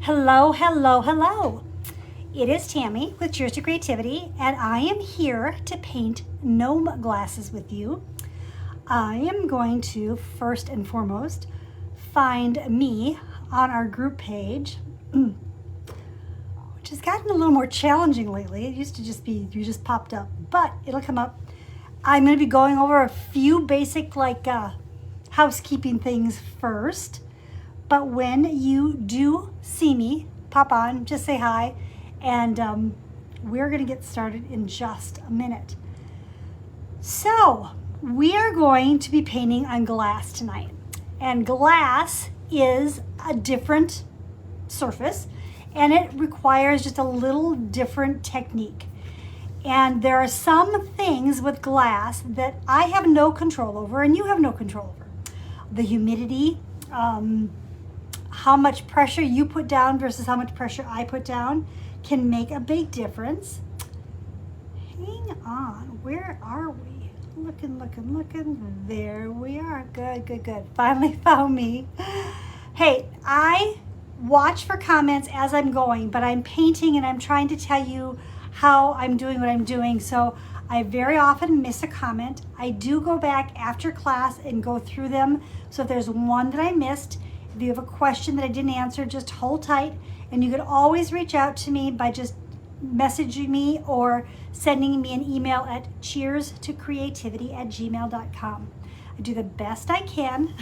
Hello, hello, hello. It is Tammy with Cheers to Creativity, and I am here to paint gnome glasses with you. I am going to, first and foremost, find me on our group page, which has gotten a little more challenging lately. It used to just be, you just popped up, but it'll come up. I'm going to be going over a few basic housekeeping things first. But when you do see me, pop on, just say hi, and we're going to get started in just a minute. So we are going to be painting on glass tonight. And glass is a different surface, and it requires just a little different technique. And there are some things with glass that I have no control over and you have no control over. The humidity, how much pressure you put down versus how much pressure I put down can make a big difference. Hang on, where are we? Looking. There we are. Good. Finally found me. Hey, I watch for comments as I'm going, but I'm painting and I'm trying to tell you how I'm doing what I'm doing. So I very often miss a comment. I do go back after class and go through them. So if there's one that I missed, if you have a question that I didn't answer, just hold tight. And you can always reach out to me by just messaging me or sending me an email at cheerstocreativity@gmail.com. I do the best I can.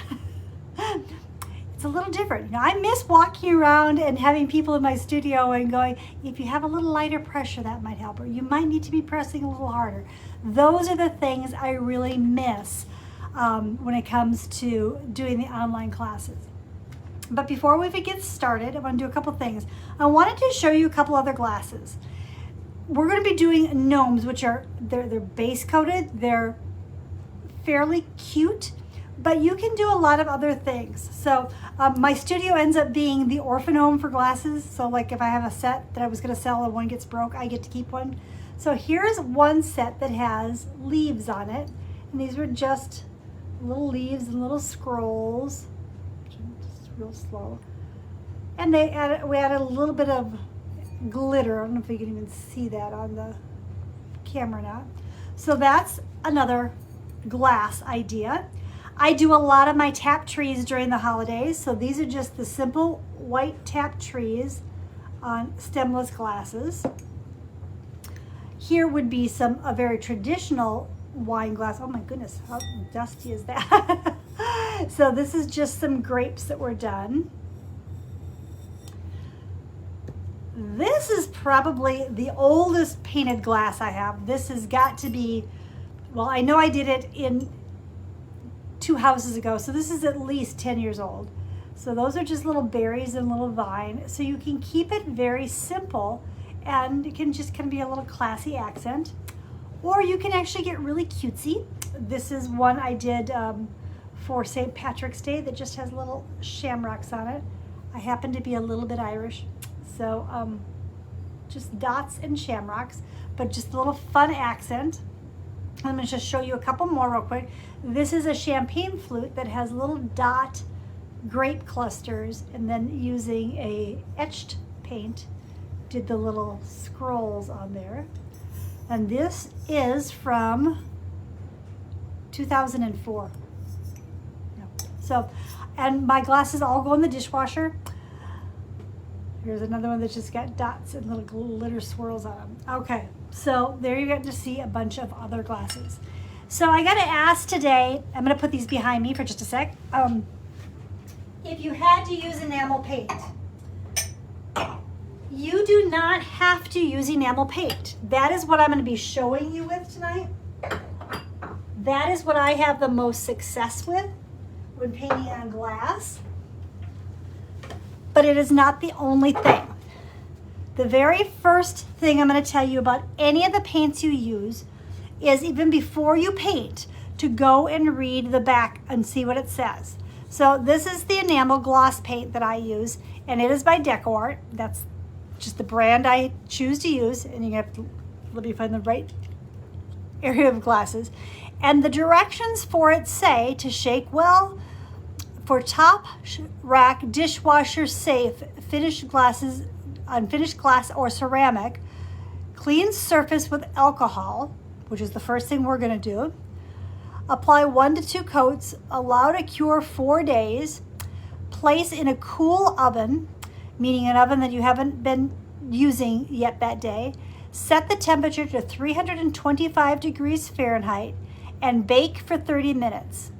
It's a little different. You know, I miss walking around and having people in my studio and going, if you have a little lighter pressure, that might help, or you might need to be pressing a little harder. Those are the things I really miss when it comes to doing the online classes. But before we even get started, I want to do a couple things. I wanted to show you a couple other glasses. We're going to be doing gnomes, which are, they're base coated. They're fairly cute, but you can do a lot of other things. So my studio ends up being the orphan home for glasses. So like if I have a set that I was going to sell and one gets broke, I get to keep one. So here's one set that has leaves on it. And these were just little leaves and little scrolls. Real slow, and we added a little bit of glitter. I don't know if you can even see that on the camera or not. So that's another glass idea. I do a lot of my tap trees during the holidays, so these are just the simple white tap trees on stemless glasses. Here would be a very traditional wine glass. Oh my goodness, how dusty is that? So this is just some grapes that were done. This is probably the oldest painted glass I have. This has got to be, well, I know I did it in 2 houses ago, so this is at least 10 years old. So those are just little berries and little vine. So you can keep it very simple and it can just kind of be a little classy accent. Or you can actually get really cutesy. This is one I did for St. Patrick's Day that just has little shamrocks on it. I happen to be a little bit Irish, so just dots and shamrocks, but just a little fun accent. I'm going to just show you a couple more real quick. This is a champagne flute that has little dot grape clusters, and then using a etched paint did the little scrolls on there. And this is from 2004. So, and my glasses all go in the dishwasher. Here's another one that's just got dots and little glitter swirls on them. Okay, so there you get to see a bunch of other glasses. So I got to ask today, I'm going to put these behind me for just a sec. If you had to use enamel paint, you do not have to use enamel paint. That is what I'm going to be showing you with tonight. That is what I have the most success with when painting on glass, but it is not the only thing. The very first thing I'm going to tell you about any of the paints you use is, even before you paint, to go and read the back and see what it says. So this is the enamel gloss paint that I use, and it is by DecoArt. That's just the brand I choose to use, and you have to let me find the right area of glasses. And the directions for it say to shake well for top rack dishwasher safe finished glasses, unfinished glass or ceramic. Clean surface with alcohol, which is the first thing we're going to do. Apply 1 to 2 coats. Allow to cure 4 days. Place in a cool oven, meaning an oven that you haven't been using yet that day. Set the temperature to 325 degrees Fahrenheit and bake for 30 minutes.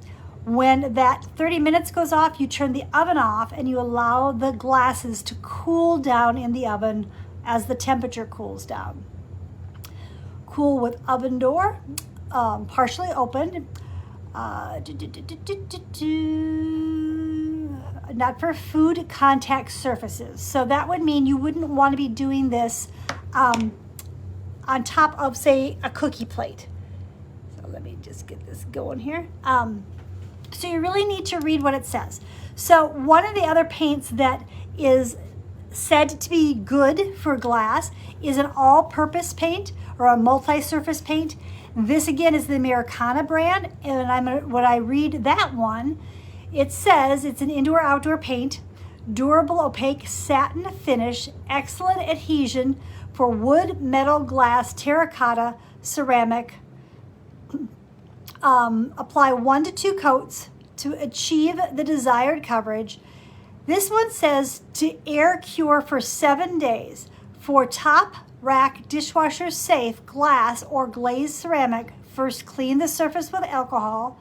When that 30 minutes goes off, you turn the oven off and you allow the glasses to cool down in the oven as the temperature cools down. Cool with oven door partially opened. Not for food contact surfaces. So that would mean you wouldn't want to be doing this on top of, say, a cookie plate. So let me just get this going here. So you really need to read what it says. So one of the other paints that is said to be good for glass is an all-purpose paint or a multi-surface paint. This again is the Americana brand, and when I read that one, it says it's an indoor-outdoor paint, durable opaque satin finish, excellent adhesion for wood, metal, glass, terracotta, ceramic. Apply 1 to 2 coats to achieve the desired coverage. This one says to air cure for 7 days for top rack dishwasher safe glass or glazed ceramic. First clean the surface with alcohol,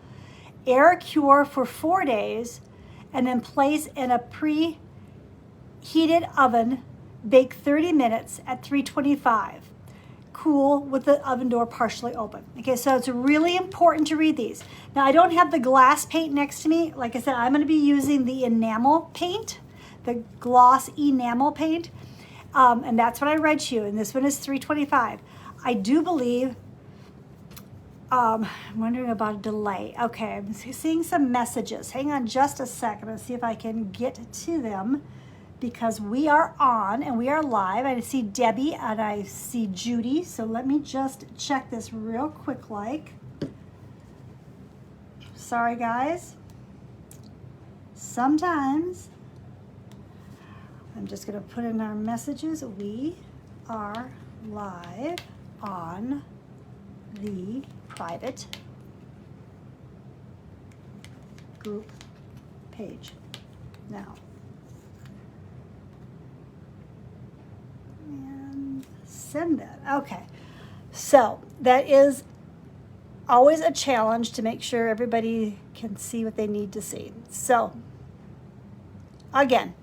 air cure for 4 days, and then place in a preheated oven. Bake 30 minutes at 325. Cool with the oven door partially open. Okay, so it's really important to read these. Now, I don't have the glass paint next to me. Like I said, I'm going to be using the enamel paint, the gloss enamel paint, and that's what I read to you, and this one is 325. I do believe, I'm wondering about a delay. Okay, I'm seeing some messages. Hang on just a second. Let's see if I can get to them, because we are on and we are live. I see Debbie and I see Judy. So let me just check this real quick like. Sorry guys. Sometimes I'm just gonna put in our messages. We are live on the private group page now. And send that. Okay, so that is always a challenge to make sure everybody can see what they need to see. So again,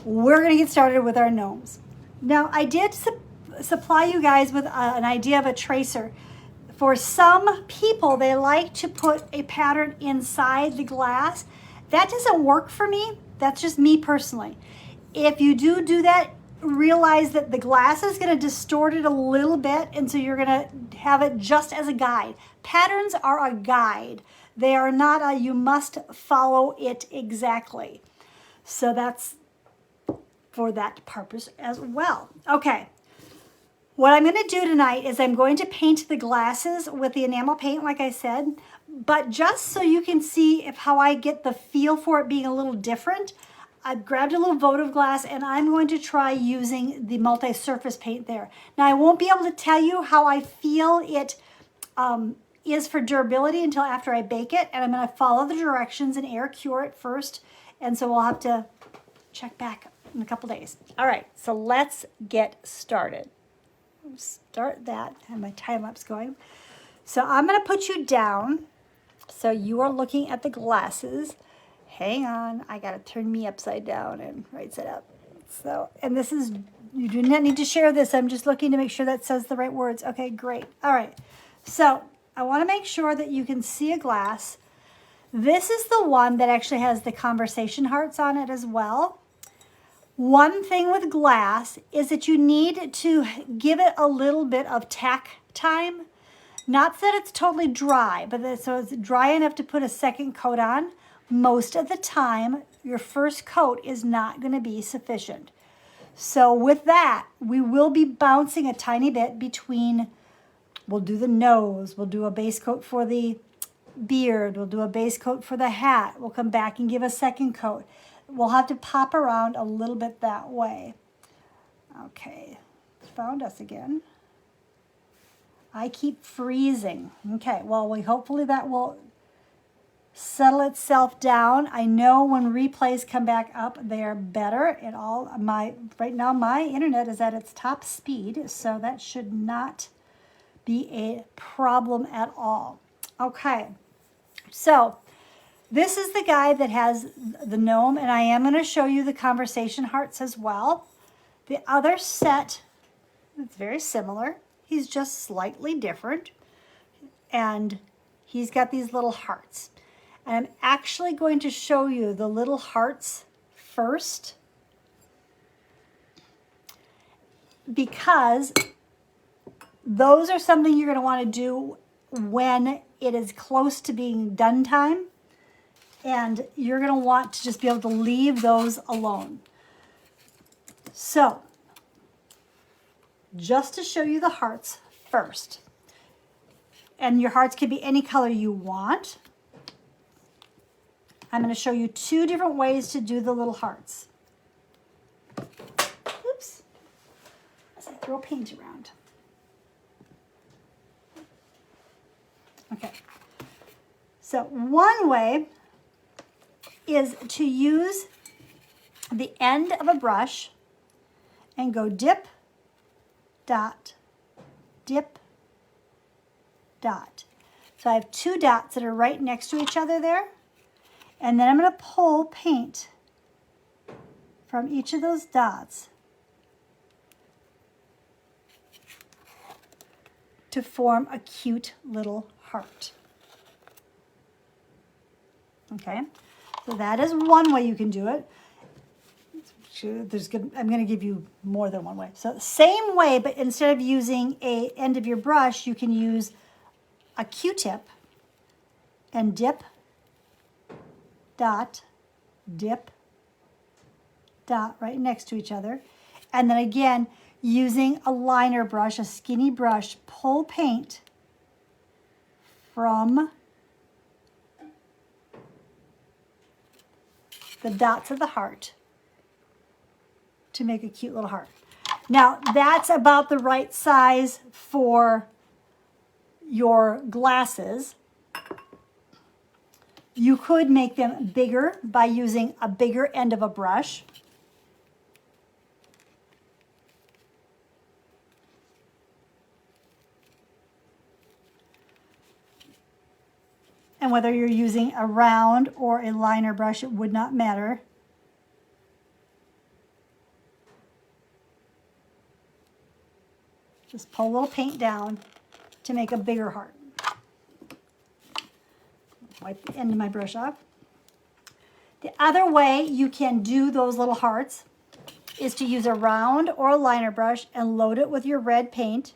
we're going to get started with our gnomes. Now, I did supply you guys with an idea of a tracer. For some people, they like to put a pattern inside the glass. That doesn't work for me. That's just me personally. If you do that, realize that the glass is going to distort it a little bit, and so you're going to have it just as a guide. Patterns are a guide. They are not a you must follow it exactly. So that's for that purpose as well. Okay. What I'm going to do tonight is I'm going to paint the glasses with the enamel paint, like I said, but just so you can see how I get the feel for it being a little different, I've grabbed a little votive glass and I'm going to try using the multi-surface paint there. Now, I won't be able to tell you how I feel it is for durability until after I bake it, and I'm going to follow the directions and air cure it first, and so we'll have to check back in a couple days. All right, so let's get started. Start that, and my time lapse going. So I'm going to put you down so you are looking at the glasses. Hang on, I got to turn me upside down and right side up. So, and this is, you do not need to share this. I'm just looking to make sure that says the right words. Okay, great. All right. So I want to make sure that you can see a glass. This is the one that actually has the conversation hearts on it as well. One thing with glass is that you need to give it a little bit of tack time. Not that it's totally dry, but so it's dry enough to put a second coat on. Most of the time, your first coat is not going to be sufficient. So with that, we will be bouncing a tiny bit between, we'll do the nose, we'll do a base coat for the beard. We'll do a base coat for the hat. We'll come back and give a second coat. We'll have to pop around a little bit that way. Okay, found us again. I keep freezing. Okay, well, hopefully that will settle itself down. I know when replays come back up, they are better. Right now my internet is at its top speed, so that should not be a problem at all. Okay, so this is the guy that has the gnome, and I am going to show you the conversation hearts as well. The other set, it's very similar. He's just slightly different, and he's got these little hearts. And I'm actually going to show you the little hearts first, because those are something you're going to want to do when it is close to being done time, and you're going to want to just be able to leave those alone. So, just to show you the hearts first, and your hearts can be any color you want, I'm going to show you two different ways to do the little hearts. Oops, as I throw paint around. Okay, so one way is to use the end of a brush and go dip, dot, dip, dot. So I have two dots that are right next to each other there. And then I'm going to pull paint from each of those dots to form a cute little heart. Okay, so that is one way you can do it. I'm going to give you more than one way. So same way, but instead of using a end of your brush, you can use a Q-tip and dip, dot, dip, dot right next to each other. And then again, using a liner brush, a skinny brush, pull paint from the dots of the heart to make a cute little heart. Now, that's about the right size for your glasses. You could make them bigger by using a bigger end of a brush. And whether you're using a round or a liner brush, it would not matter. Just pull a little paint down to make a bigger heart. Wipe the end of my brush off. The other way you can do those little hearts is to use a round or a liner brush and load it with your red paint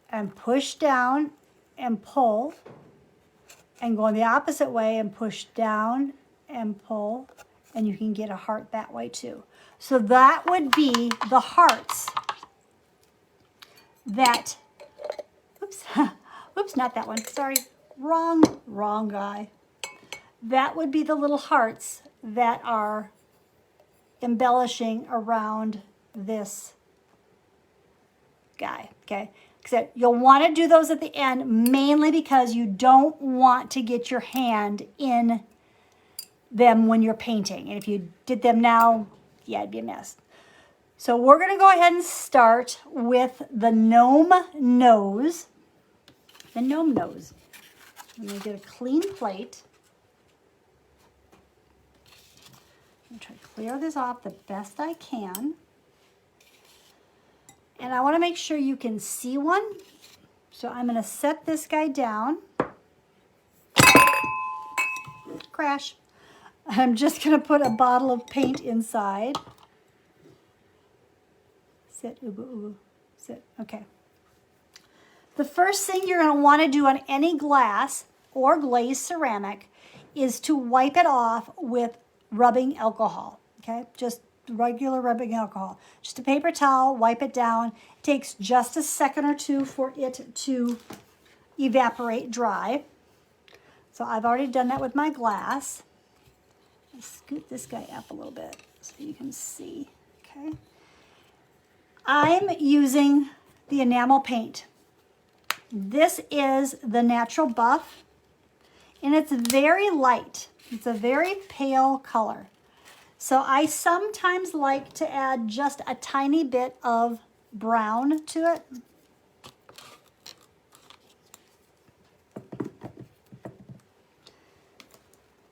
and push down and pull, and go in the opposite way and push down and pull, and you can get a heart that way too. So that would be the hearts that, oops, oops, not that one, sorry, wrong guy. That would be the little hearts that are embellishing around this guy, okay? Except you'll want to do those at the end, mainly because you don't want to get your hand in them when you're painting. And if you did them now, yeah, it'd be a mess. So we're going to go ahead and start with the gnome nose. The gnome nose. I'm going to get a clean plate. I'm going to try to clear this off the best I can. And I want to make sure you can see one. So I'm going to set this guy down. Crash. I'm just going to put a bottle of paint inside. Sit, ubu, ubu. Sit, okay. The first thing you're going to want to do on any glass or glazed ceramic is to wipe it off with rubbing alcohol, okay? Just regular rubbing alcohol. Just a paper towel, wipe it down. It takes just a second or two for it to evaporate dry. So I've already done that with my glass. Let's scoot this guy up a little bit so you can see, okay? I'm using the enamel paint. This is the Natural Buff, and it's very light. It's a very pale color. So I sometimes like to add just a tiny bit of brown to it.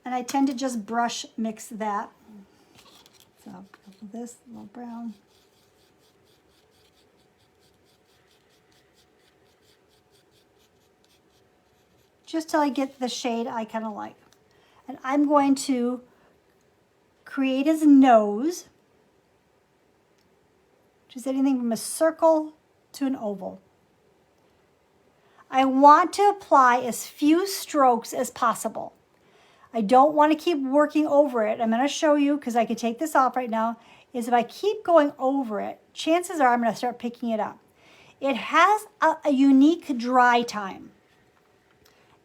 And I tend to just brush mix that. So this, a little brown. Just till I get the shade I kind of like. And I'm going to create his nose, which is anything from a circle to an oval. I want to apply as few strokes as possible. I don't want to keep working over it. I'm going to show you, because I could take this off right now, is if I keep going over it, chances are I'm going to start picking it up. It has a unique dry time.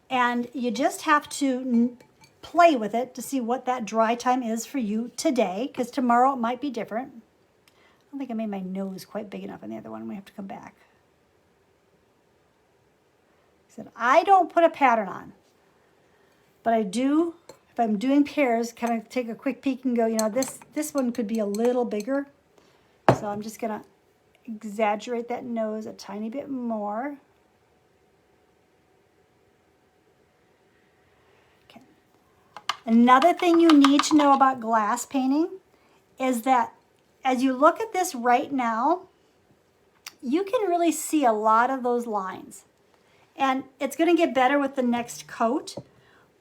And you just have to play with it to see what that dry time is for you today, because tomorrow it might be different. I don't think I made my nose quite big enough on the other one. We have to come back. I said, I don't put a pattern on, but I do, if I'm doing pairs, kind of take a quick peek and go, you know, this one could be a little bigger. So I'm just going to exaggerate that nose a tiny bit more. Another thing you need to know about glass painting is that as you look at this right now, you can really see a lot of those lines. And it's going to get better with the next coat.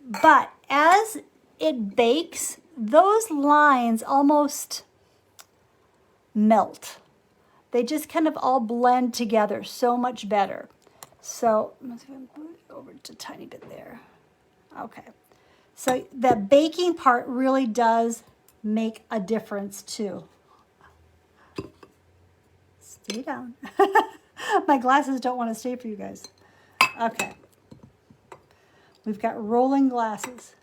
But as it bakes, those lines almost melt. They just kind of all blend together so much better. So I'm just going to move it over just a tiny bit there. Okay. So the baking part really does make a difference too. Stay down. My glasses don't want to stay for you guys. Okay. We've got rolling glasses.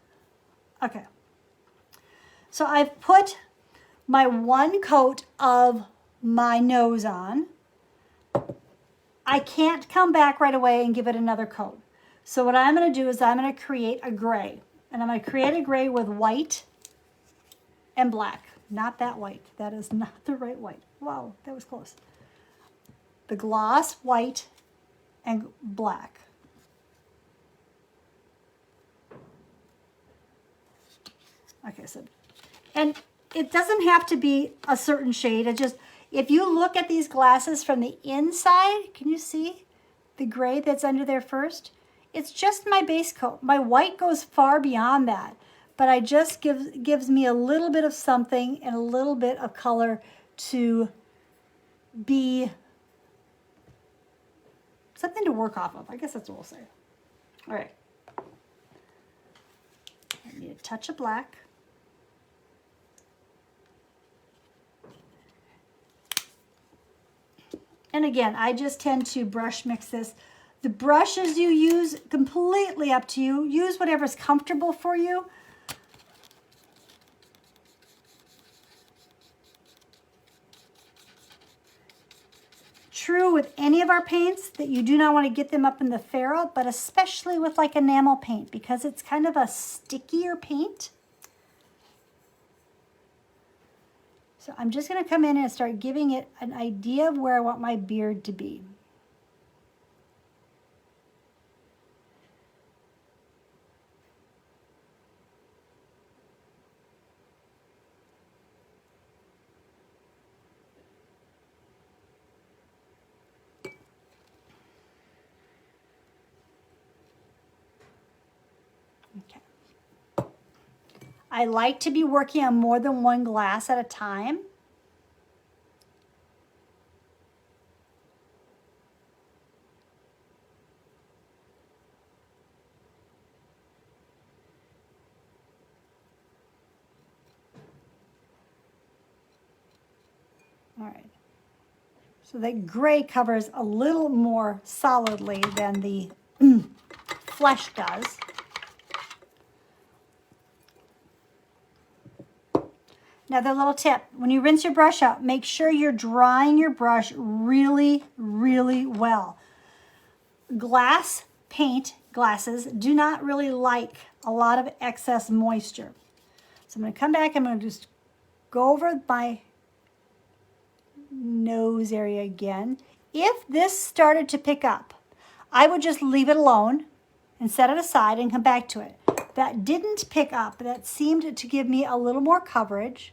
Okay. So I've put my one coat of my nose on. I can't come back right away and give it another coat. So what I'm going to do is I'm going to create a gray. And I'm going to create a gray with white and black. Not that white. That is not the right white. Wow, that was close. The gloss, white, and black. Okay, so, and it doesn't have to be a certain shade. It just, if you look at these glasses from the inside, can you see the gray that's under there first? It's just my base coat. My white goes far beyond that, but I just gives me a little bit of something and a little bit of color to be something to work off of. I guess that's what we'll say. All right. I need a touch of black. And again, I just tend to brush mix this. The brushes you use, completely up to you. Use whatever's comfortable for you. True with any of our paints that you do not want to get them up in the ferrule, but especially with like enamel paint because it's kind of a stickier paint. So I'm just going to come in and start giving it an idea of where I want my beard to be. Okay. I like to be working on more than one glass at a time. All right. So that gray covers a little more solidly than the flesh does. Another little tip, when you rinse your brush out, make sure you're drying your brush really, really well. Glass paint glasses do not really like a lot of excess moisture. So I'm going to come back, I'm going to just go over my nose area again. If this started to pick up, I would just leave it alone and set it aside and come back to it. That didn't pick up, that seemed to give me a little more coverage.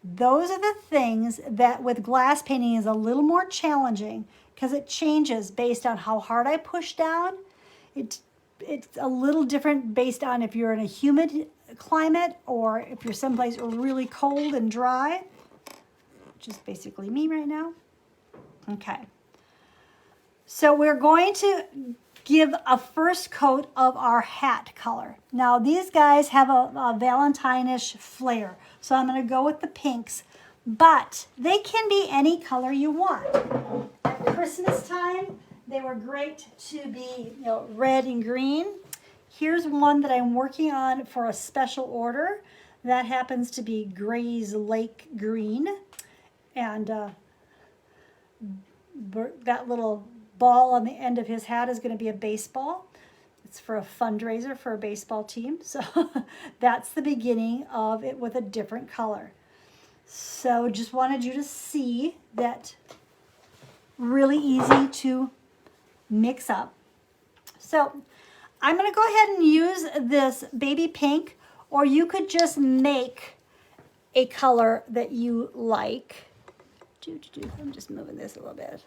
Those are the things that with glass painting is a little more challenging because it changes based on how hard I push down. It's a little different based on if you're in a humid climate or if you're someplace really cold and dry, which is basically me right now. Okay. So we're going to give a first coat of our hat color. Now these guys have a Valentine-ish flair, so I'm going to go with the pinks, but they can be any color you want. At Christmas time, they were great to be, red and green. Here's one that I'm working on for a special order. That happens to be Gray's Lake Green, and that little ball on the end of his hat is going to be a baseball. It's for a fundraiser for a baseball team. So that's the beginning of it with a different color. So just wanted you to see that really easy to mix up. So I'm going to go ahead and use this baby pink, or you could just make a color that you like. I'm just moving this a little bit.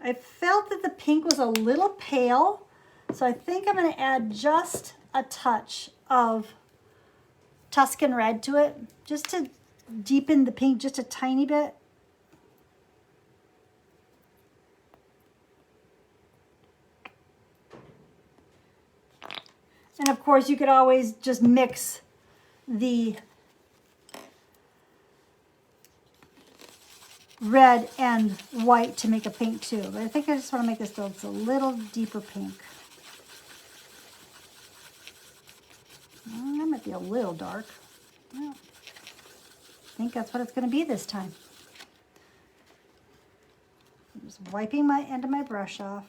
I felt that the pink was a little pale, so I think I'm going to add just a touch of Tuscan red to it, just to deepen the pink just a tiny bit. And of course, you could always just mix the red and white to make a pink too. But I think I just want to make this a little deeper pink. That might be a little dark. Well, I think that's what it's going to be this time. I'm just wiping my end of my brush off.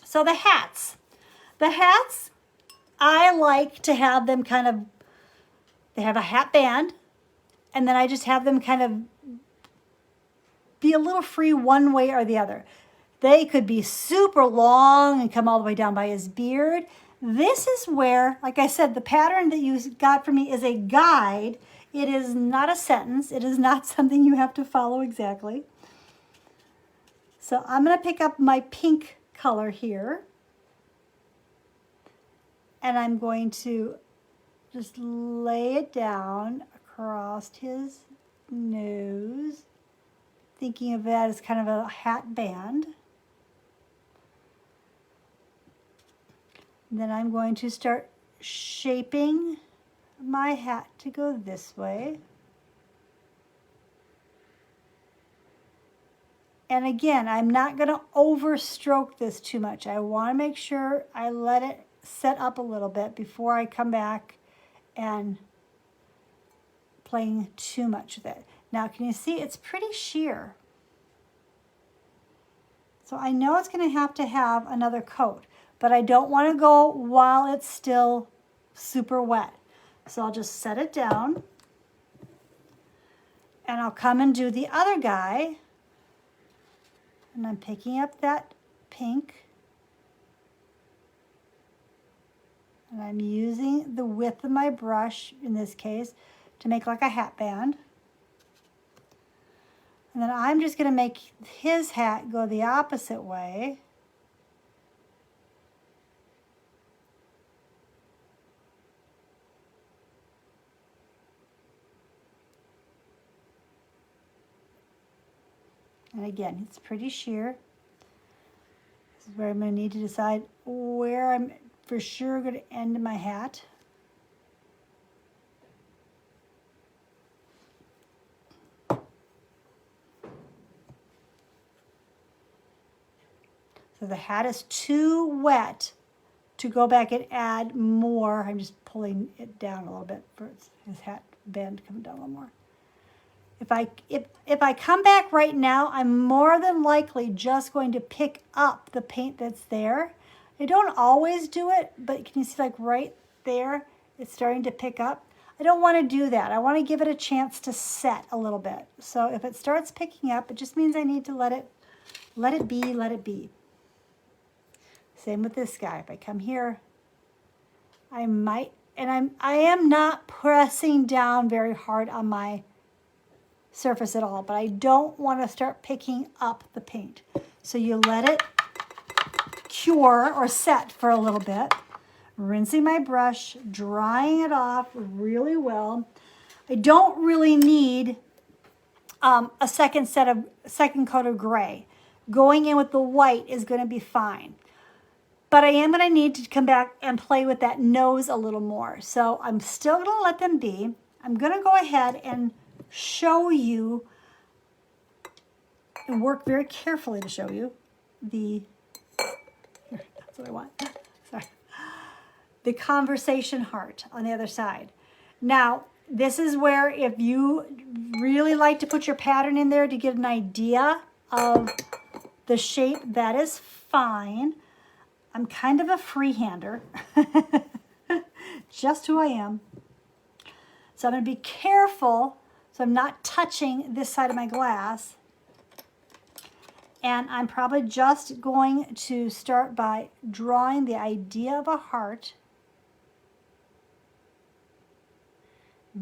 So the hats. The hats, I like to have them kind of, they have a hat band, and then I just have them kind of be a little free one way or the other. They could be super long and come all the way down by his beard. This is where, like I said, the pattern that you got from me is a guide. It is not a sentence. It is not something you have to follow exactly. So I'm going to pick up my pink color here, and I'm going to just lay it down across his nose, thinking of that as kind of a hat band. And then I'm going to start shaping my hat to go this way. And again, I'm not going to overstroke this too much. I want to make sure I let it set up a little bit before I come back and playing too much with it. Now, can you see it's pretty sheer? So I know it's going to have another coat, but I don't want to go while it's still super wet. So I'll just set it down, and I'll come and do the other guy. And I'm picking up that pink, and I'm using the width of my brush, in this case, to make like a hat band. And then I'm just going to make his hat go the opposite way. And again, it's pretty sheer. This is where I'm going to need to decide where I'm for sure going to end my hat. So the hat is too wet to go back and add more. I'm just pulling it down a little bit for his hat bend come down a little more. If I come back right now, I'm more than likely just going to pick up the paint that's there. I don't always do it, but can you see like right there, it's starting to pick up? I don't want to do that. I want to give it a chance to set a little bit. So if it starts picking up, it just means I need to let it be. Same with this guy. If I come here, I am not pressing down very hard on my surface at all, but I don't want to start picking up the paint. So you let it cure or set for a little bit, rinsing my brush, drying it off really well. I don't really need a second coat of gray. Going in with the white is going to be fine. But I am going to need to come back and play with that nose a little more. So I'm still going to let them be. I'm going to go ahead and show you and work very carefully to show you that's what I want. Sorry. The conversation heart on the other side. Now, this is where if you really like to put your pattern in there to get an idea of the shape, that is fine. I'm kind of a freehander, just who I am. So I'm going to be careful so I'm not touching this side of my glass. And I'm probably just going to start by drawing the idea of a heart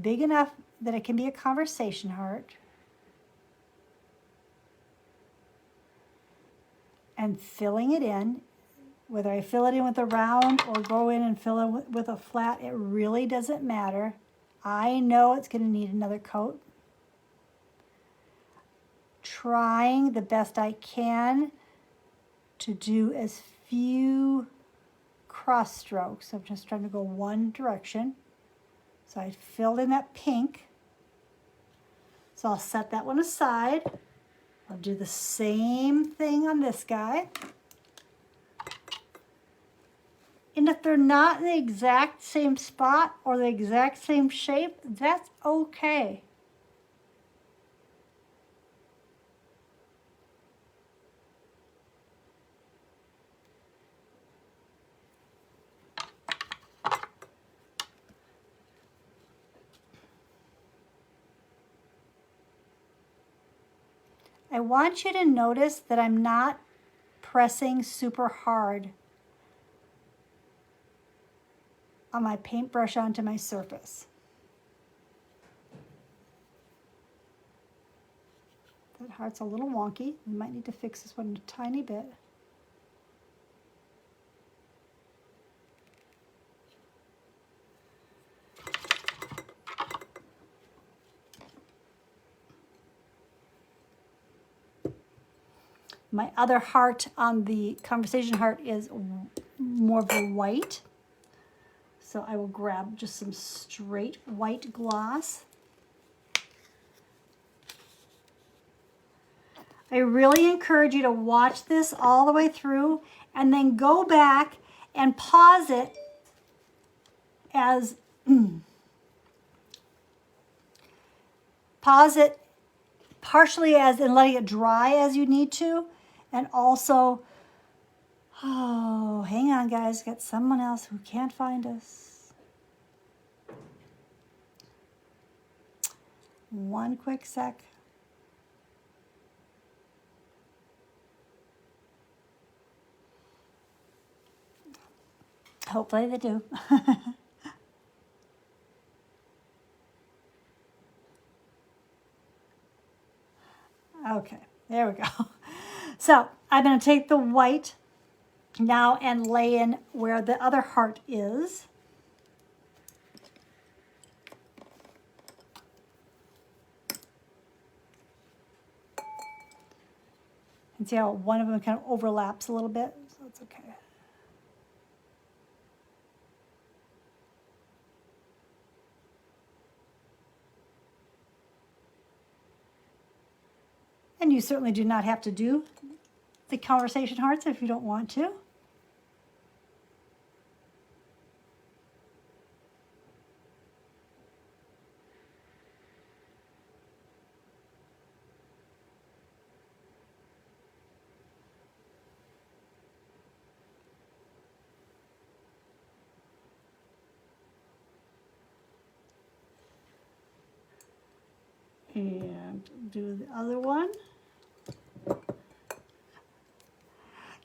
big enough that it can be a conversation heart. And filling it in. Whether I fill it in with a round or go in and fill it with a flat, it really doesn't matter. I know it's going to need another coat. Trying the best I can to do as few cross strokes. I'm just trying to go one direction. So I filled in that pink. So I'll set that one aside. I'll do the same thing on this guy. And if they're not in the exact same spot or the exact same shape, that's okay. I want you to notice that I'm not pressing super hard on my paintbrush onto my surface. That heart's a little wonky. We might need to fix this one a tiny bit. My other heart on the conversation heart is more of a white. So I will grab just some straight white gloss. I really encourage you to watch this all the way through and then go back and pause it as pause it partially as in letting it dry as you need to, and also, oh, hang on guys, got someone else who can't find us. One quick sec. Hopefully they do. Okay, there we go. So I'm going to take the white now and lay in where the other heart is. And see how one of them kind of overlaps a little bit, so it's okay. And you certainly do not have to do the conversation hearts if you don't want to. And do the other one.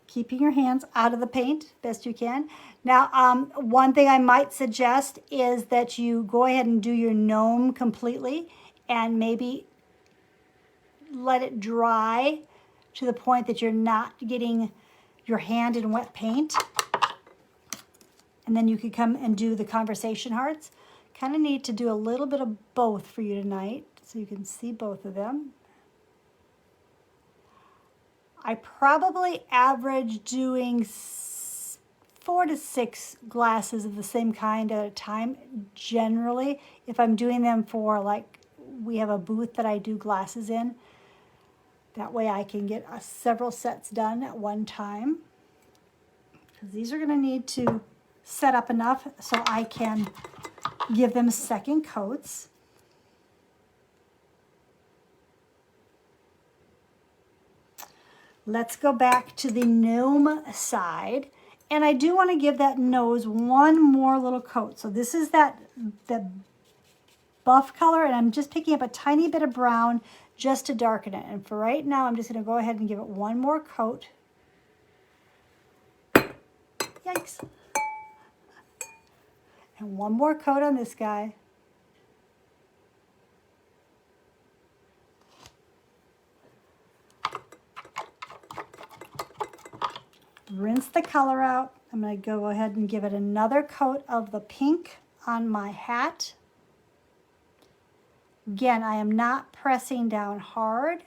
Keeping your hands out of the paint best you can. Now, one thing I might suggest is that you go ahead and do your gnome completely and maybe let it dry to the point that you're not getting your hand in wet paint. And then you could come and do the conversation hearts. Kind of need to do a little bit of both for you tonight so you can see both of them. I probably average doing 4 to 6 glasses of the same kind at a time, generally. If I'm doing them for, like, we have a booth that I do glasses in. That way I can get several sets done at one time. Because these are going to need to set up enough so I can give them second coats. Let's go back to the gnome side. And I do want to give that nose one more little coat. So this is the buff color, and I'm just picking up a tiny bit of brown just to darken it. And for right now, I'm just going to go ahead and give it one more coat. Yikes. And one more coat on this guy. Rinse the color out. I'm going to go ahead and give it another coat of the pink on my hat. Again, I am not pressing down hard.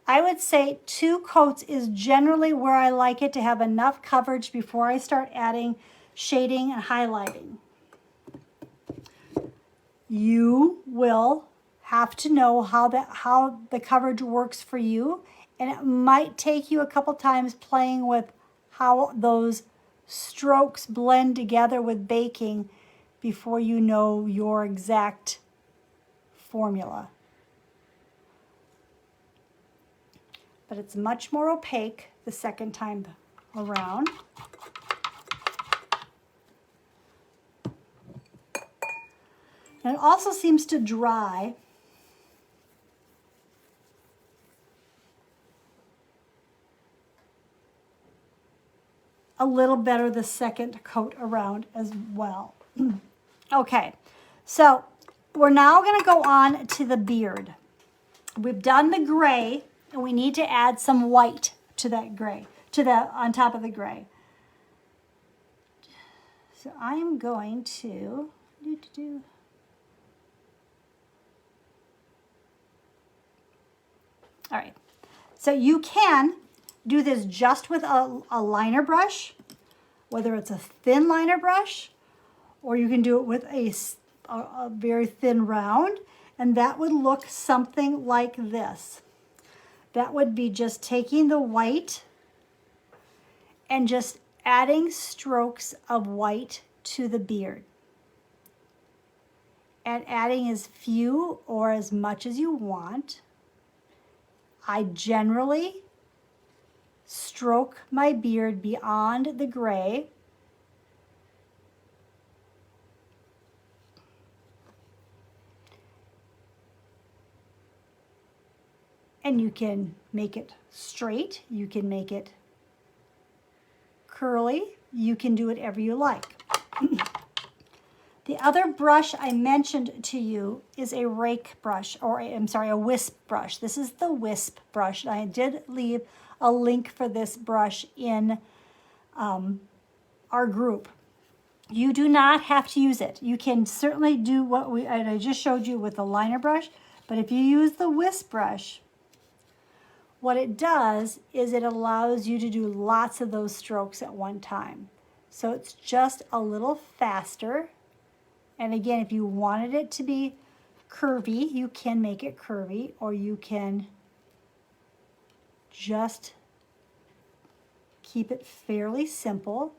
I would say 2 coats is generally where I like it to have enough coverage before I start adding shading and highlighting. You will have to know how the coverage works for you, and it might take you a couple times playing with how those strokes blend together with baking before you know your exact formula. But it's much more opaque the second time around. And it also seems to dry a little better the second coat around as well. Okay, so we're now going to go on to the beard. We've done the gray, and we need to add some white to that gray, on top of the gray. So I am going to All right, so you can do this just with a liner brush, whether it's a thin liner brush, or you can do it with a very thin round, and that would look something like this. That would be just taking the white and just adding strokes of white to the beard. And adding as few or as much as you want. I generally stroke my beard beyond the gray. And you can make it straight, you can make it curly, you can do whatever you like. The other brush I mentioned to you is a rake brush, or a wisp brush. This is the wisp brush. I did leave a link for this brush in our group. You do not have to use it. You can certainly do what I just showed you with the liner brush, but if you use the wisp brush, what it does is it allows you to do lots of those strokes at one time. So it's just a little faster. And again, if you wanted it to be curvy, you can make it curvy, or you can just keep it fairly simple.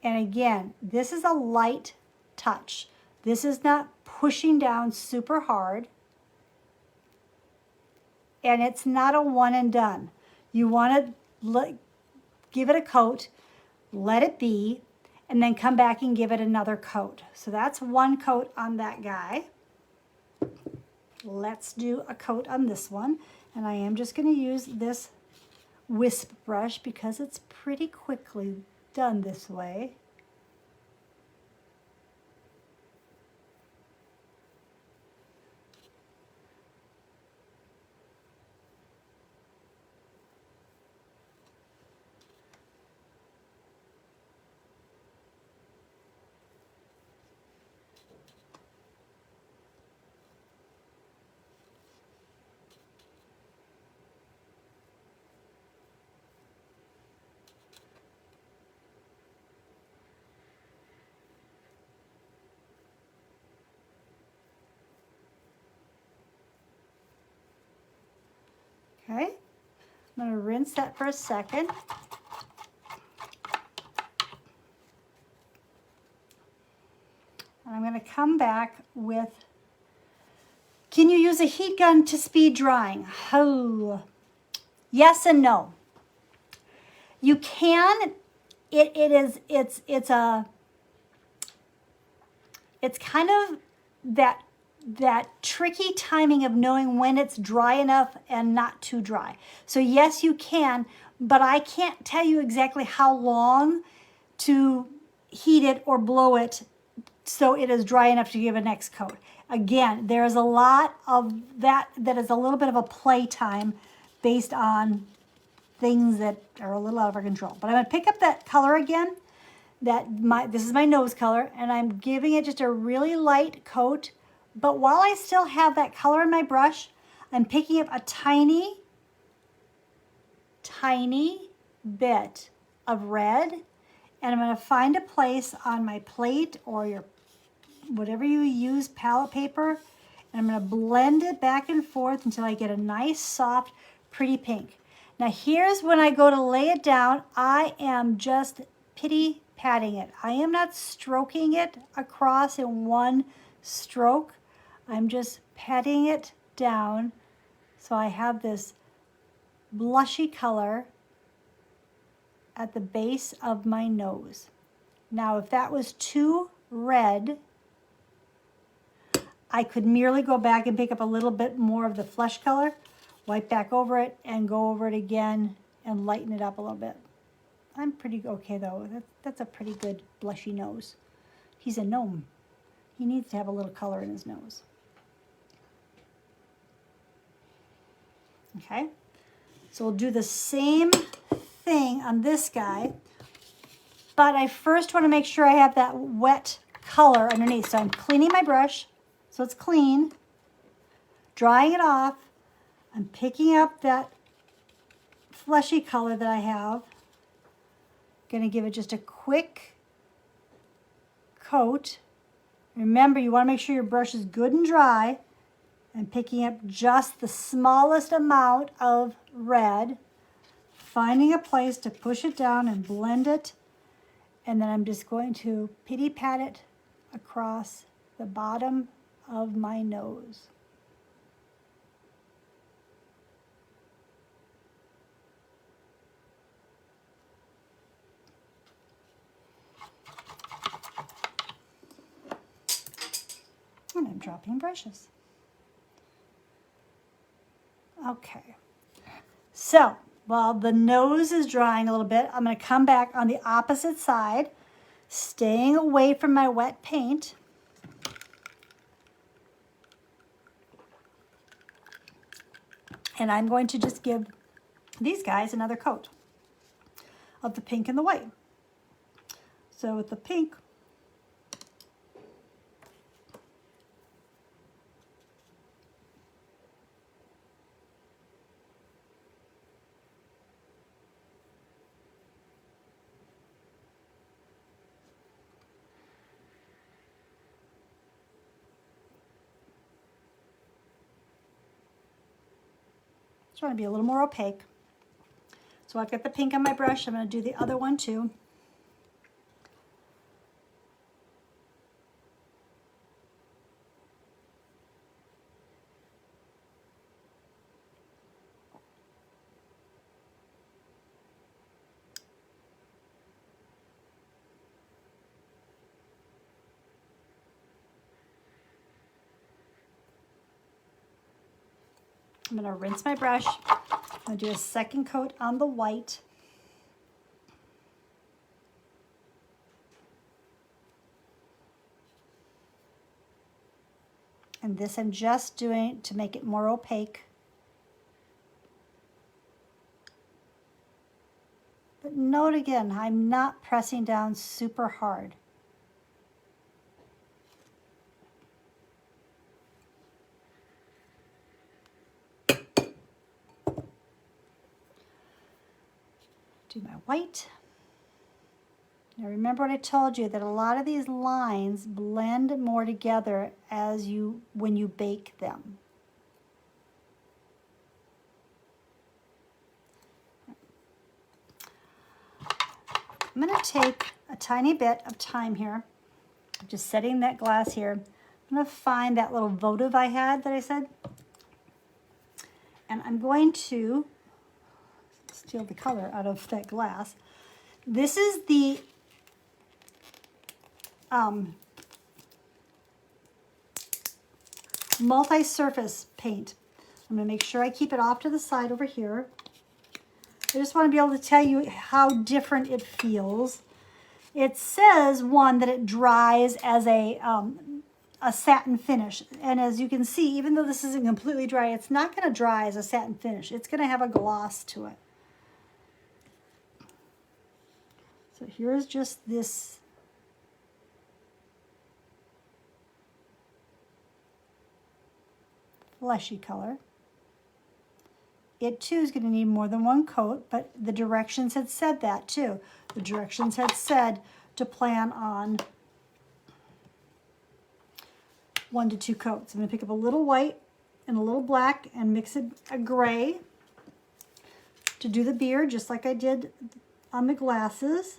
And again, this is a light touch. This is not pushing down super hard. And it's not a one and done. You want to give it a coat, let it be, and then come back and give it another coat. So that's one coat on that guy. Let's do a coat on this one. And I am just going to use this wisp brush because it's pretty quickly done this way. Okay, I'm going to rinse that for a second. And I'm going to come back with, can you use a heat gun to speed drying? Oh, yes and no. You can, it's kind of that tricky timing of knowing when it's dry enough and not too dry. So yes, you can, but I can't tell you exactly how long to heat it or blow it so it is dry enough to give a next coat. Again, there's a lot of that is a little bit of a play time based on things that are a little out of our control. But I'm going to pick up that color again. This is my nose color, and I'm giving it just a really light coat. But while I still have that color in my brush, I'm picking up a tiny, tiny bit of red, and I'm going to find a place on my plate or your whatever you use, palette paper, and I'm going to blend it back and forth until I get a nice, soft, pretty pink. Now here's when I go to lay it down. I am just pity patting it. I am not stroking it across in one stroke. I'm just patting it down so I have this blushy color at the base of my nose. Now, if that was too red, I could merely go back and pick up a little bit more of the flesh color, wipe back over it, and go over it again and lighten it up a little bit. I'm pretty okay though. That's a pretty good blushy nose. He's a gnome. He needs to have a little color in his nose. Okay, so we'll do the same thing on this guy, but I first want to make sure I have that wet color underneath. So I'm cleaning my brush so it's clean, drying it off. I'm picking up that fleshy color that I have. Going to give it just a quick coat. Remember, you want to make sure your brush is good and dry. I'm picking up just the smallest amount of red, finding a place to push it down and blend it, and then I'm just going to pity pat it across the bottom of my nose. And I'm dropping brushes. Okay, so while the nose is drying a little bit, I'm going to come back on the opposite side, staying away from my wet paint. And I'm going to just give these guys another coat of the pink and the white. So with the pink, trying to be a little more opaque. So I've got the pink on my brush. I'm going to do the other one too. I'm going to rinse my brush. I'm going to do a second coat on the white. And this I'm just doing to make it more opaque. But note again, I'm not pressing down super hard. Do my white. Now remember what I told you, that a lot of these lines blend more together when you bake them. I'm going to take a tiny bit of time here, just setting that glass here. I'm going to find that little votive I had that I said, and I'm going to steal the color out of that glass. This is the multi-surface paint. I'm going to make sure I keep it off to the side over here. I just want to be able to tell you how different it feels. It says, one, that it dries as a satin finish. And as you can see, even though this isn't completely dry, it's not going to dry as a satin finish. It's going to have a gloss to it. So here's just this fleshy color. It too is going to need more than one coat, but the directions had said that too. The directions had said to plan on 1 to 2 coats. I'm going to pick up a little white and a little black and mix a gray to do the beard, just like I did on the glasses.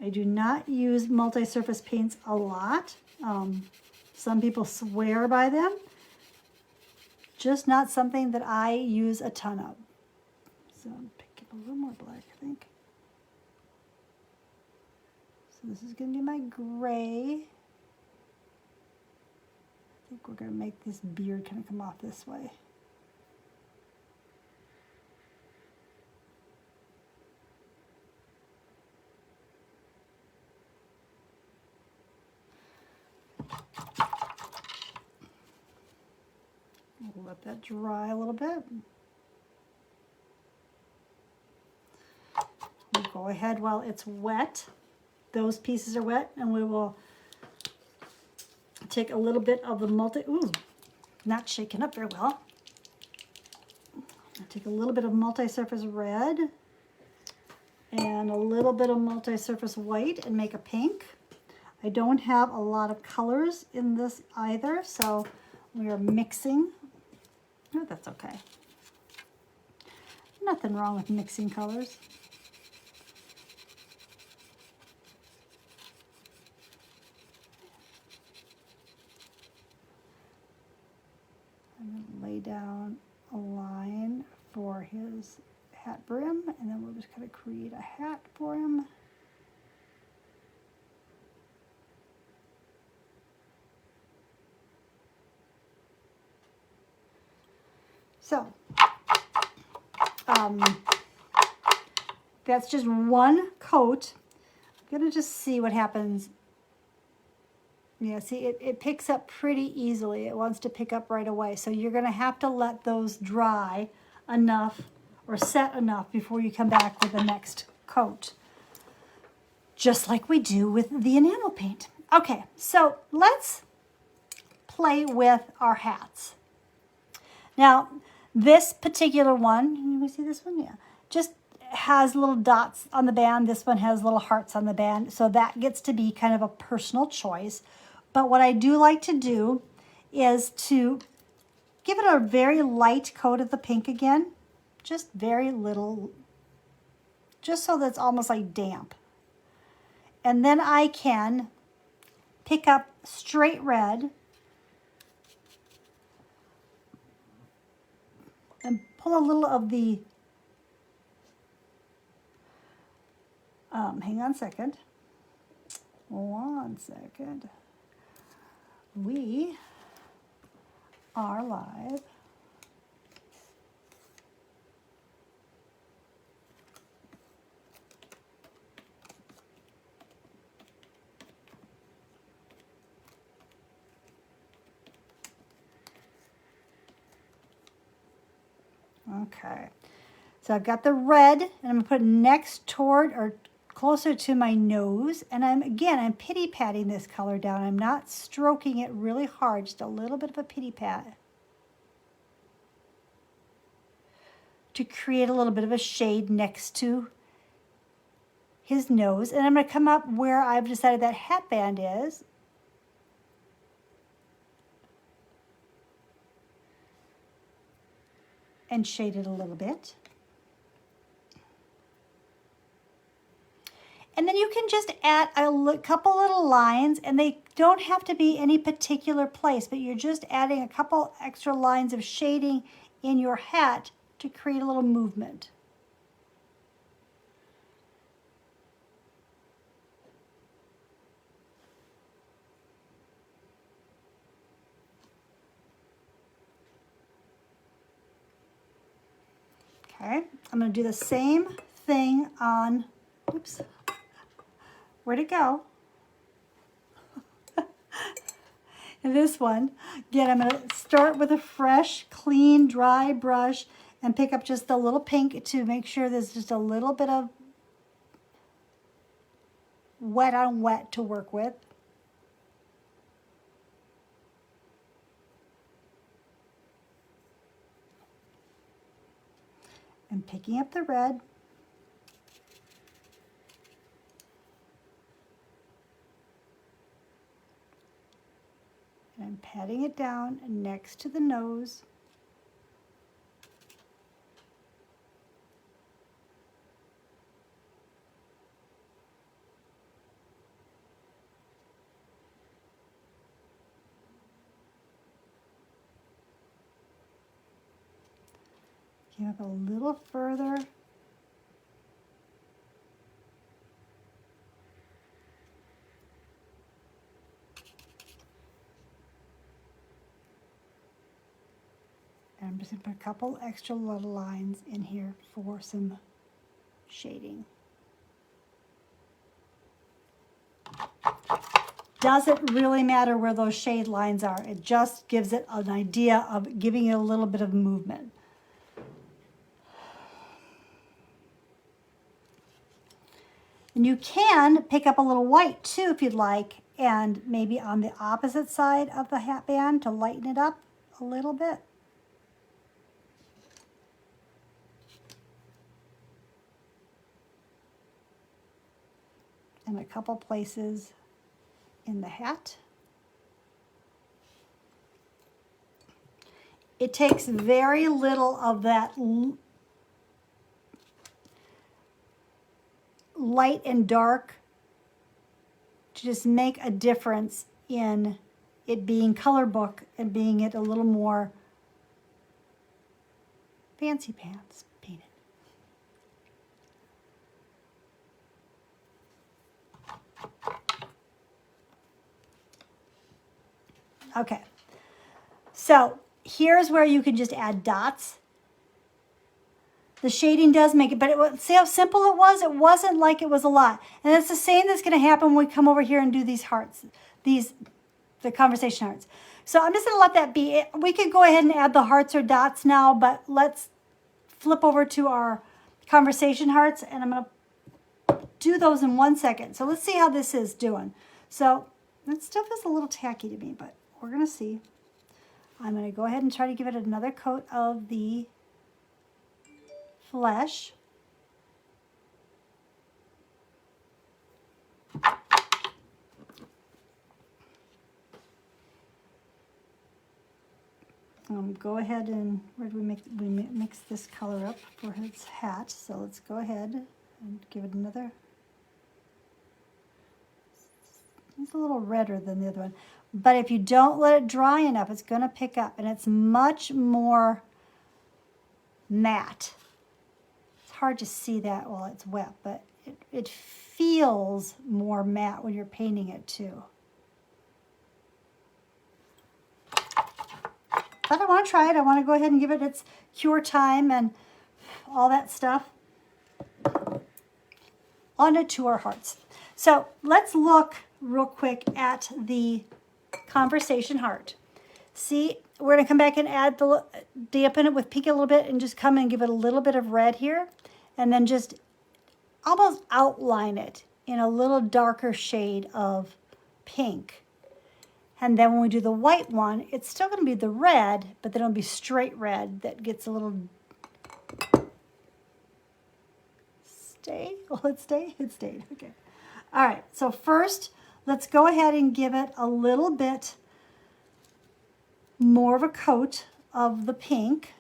I do not use multi-surface paints a lot. Some people swear by them. Just not something that I use a ton of. So I'm picking up a little more black, I think. So this is going to be my gray. I think we're going to make this beard kind of come off this way. We'll let that dry a little bit. We'll go ahead while it's wet. Those pieces are wet, and we will take a little bit of the not shaken up very well. I'll take a little bit of multi-surface red and a little bit of multi-surface white and make a pink. I don't have a lot of colors in this either, so we are mixing. Oh, that's okay. Nothing wrong with mixing colors. I'm going to lay down a line for his hat brim, and then we'll just kind of create a hat for him. So, that's just one coat. I'm going to just see what happens Yeah, see, it picks up pretty easily. It wants to pick up right away. So you're going to have to let those dry enough or set enough before you come back with the next coat. Just like we do with the enamel paint. Okay, so let's play with our hats. Now, this particular one, can you see this one? Yeah, just has little dots on the band. This one has little hearts on the band. So that gets to be kind of a personal choice. But what I do like to do is to give it a very light coat of the pink again. Just very little, just so that it's almost like damp. And then I can pick up straight red and pull a little of the, hang on a second. 1 second. We are live. Okay, so I've got the red, and I'm gonna put it next toward or closer to my nose, and I'm pity patting this color down. I'm not stroking it really hard, just a little bit of a pity pat to create a little bit of a shade next to his nose. And I'm gonna come up where I've decided that hat band is. And shade it a little bit. And then you can just add a couple little lines, and they don't have to be any particular place, but you're just adding a couple extra lines of shading in your hat to create a little movement. Okay, I'm going to do the same thing on, oops, where'd it go? And this one, again, I'm going to start with a fresh, clean, dry brush and pick up just a little pink to make sure there's just a little bit of wet on wet to work with. And picking up the red. And I'm patting it down next to the nose. Came up a little further. And I'm just going to put a couple extra little lines in here for some shading. Doesn't really matter where those shade lines are. It just gives it an idea of giving it a little bit of movement. And you can pick up a little white too if you'd like, and maybe on the opposite side of the hat band to lighten it up a little bit. And a couple places in the hat. It takes very little of that light and dark to just make a difference in it being color book and being it a little more fancy pants painted. Okay, so here's where you can just add dots. The shading does make it, but see how simple it was? It wasn't like it was a lot. And it's the same that's going to happen when we come over here and do these hearts, these the conversation hearts. So I'm just going to let that be. We could go ahead and add the hearts or dots now, but let's flip over to our conversation hearts, and I'm going to do those in 1 second. So let's see how this is doing. So it still feels a little tacky to me, but we're going to see. I'm going to go ahead and try to give it another coat of the flesh. Go ahead and, where do we mix this color up for his hat? So let's go ahead and give it another. It's a little redder than the other one. But if you don't let it dry enough, it's going to pick up, and it's much more matte. It's hard to see that while it's wet, but it feels more matte when you're painting it too. But I want to try it. I want to go ahead and give it its cure time and all that stuff. On to our hearts. So let's look real quick at the conversation heart. See, we're going to come back and add dampen it with pink a little bit and just come and give it a little bit of red here. And then just almost outline it in a little darker shade of pink. And then when we do the white one, it's still going to be the red, but then it'll be straight red that gets a little... Stay? Will it stay? It stayed. Okay. All right. So first, let's go ahead and give it a little bit more of a coat of the pink.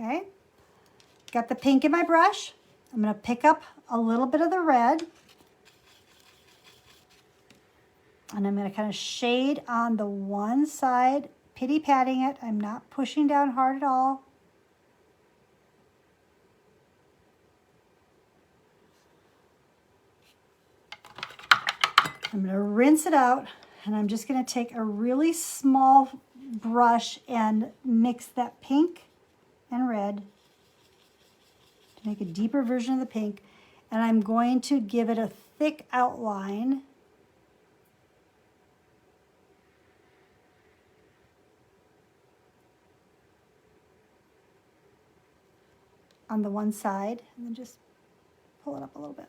Okay, got the pink in my brush. I'm going to pick up a little bit of the red. And I'm going to kind of shade on the one side, pity-patting it. I'm not pushing down hard at all. I'm going to rinse it out, and I'm just going to take a really small brush and mix that pink and red to make a deeper version of the pink, and I'm going to give it a thick outline on the one side, and then just pull it up a little bit.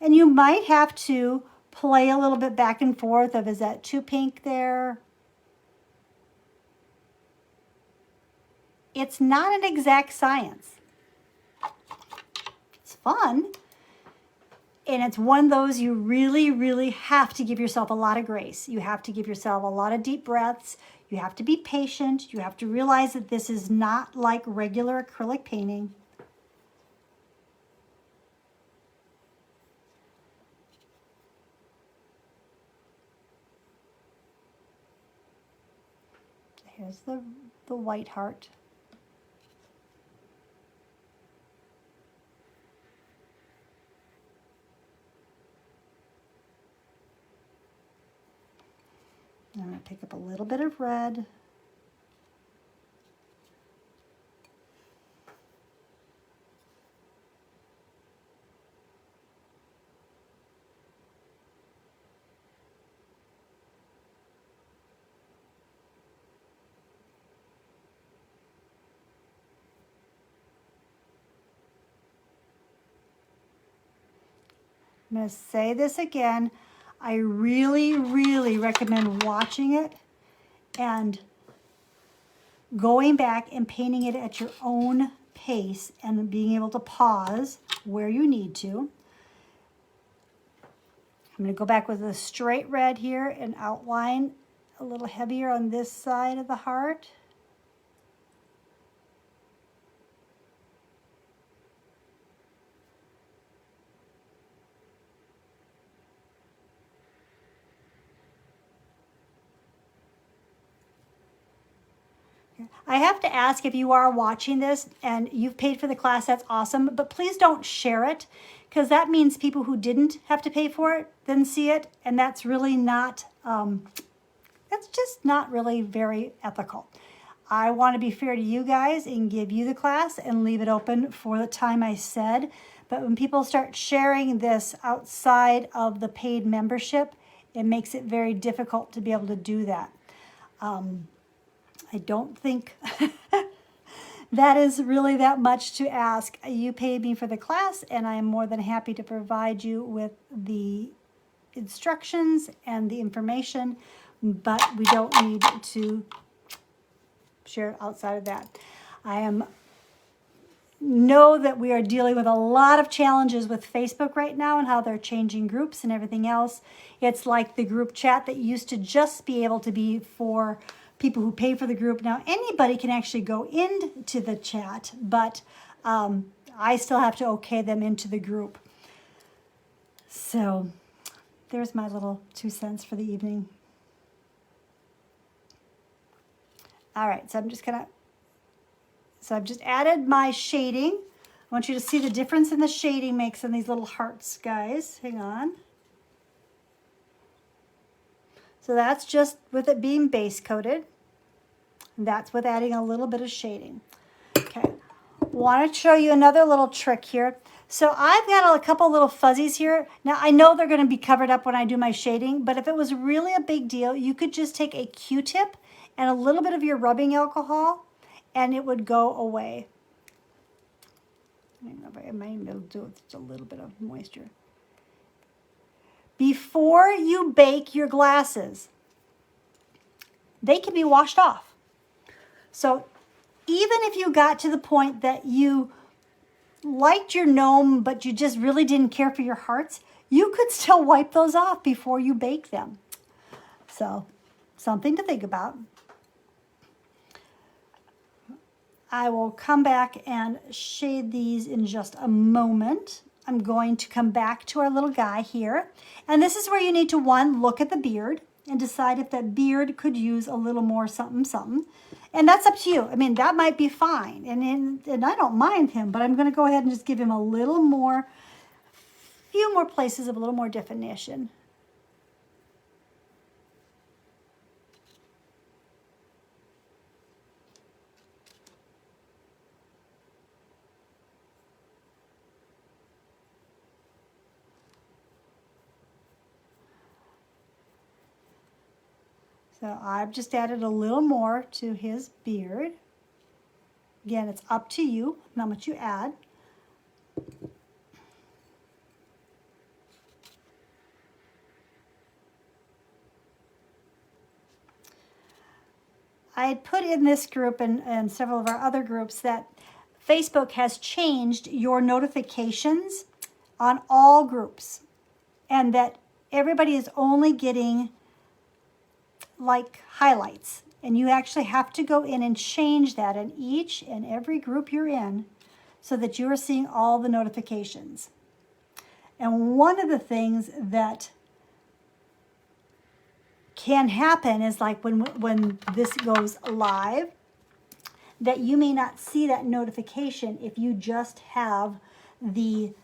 And you might have to play a little bit back and forth of, is that too pink there? It's not an exact science. It's fun. And it's one of those you really, really have to give yourself a lot of grace. You have to give yourself a lot of deep breaths. You have to be patient. You have to realize that this is not like regular acrylic painting. Here's the white heart. I'm going to pick up a little bit of red. I'm going to say this again. I really, really recommend watching it and going back and painting it at your own pace and being able to pause where you need to. I'm going to go back with a straight red here and outline a little heavier on this side of the heart. I have to ask, if you are watching this and you've paid for the class, that's awesome, but please don't share it, because that means people who didn't have to pay for it then see it, and that's really not, that's just not really very ethical. I want to be fair to you guys and give you the class and leave it open for the time I said. But when people start sharing this outside of the paid membership, it makes it very difficult to be able to do that. I don't think that is really that much to ask. You paid me for the class, and I am more than happy to provide you with the instructions and the information, but we don't need to share outside of that. Know that we are dealing with a lot of challenges with Facebook right now and how they're changing groups and everything else. It's like the group chat that used to just be able to be for people who pay for the group. Now anybody can actually go into the chat, but I still have to okay them into the group. So there's my little 2 cents for the evening. All right, so I've just added my shading. I want you to see the difference in the shading makes in these little hearts, guys. Hang on. So that's just with it being base coated. That's with adding a little bit of shading. Okay, want to show you another little trick here. So I've got a couple little fuzzies here. Now I know they're going to be covered up when I do my shading, but if it was really a big deal, you could just take a Q-tip and a little bit of your rubbing alcohol, and it would go away. I might be able to do it with just a little bit of moisture. Before you bake your glasses, they can be washed off. So even if you got to the point that you liked your gnome, but you just really didn't care for your hearts, you could still wipe those off before you bake them. So something to think about. I will come back and shade these in just a moment. I'm going to come back to our little guy here. And this is where you need to, one, look at the beard and decide if that beard could use a little more something, something. And that's up to you. I mean, that might be fine. And I don't mind him, but I'm going to go ahead and just give him a little more, few more places of a little more definition. So I've just added a little more to his beard. Again, it's up to you how much you add. I had put in this group and several of our other groups that Facebook has changed your notifications on all groups, and that everybody is only getting like highlights, and you actually have to go in and change that in each and every group you're in so that you are seeing all the notifications. And one of the things that can happen is like when this goes live, that you may not see that notification if you just have the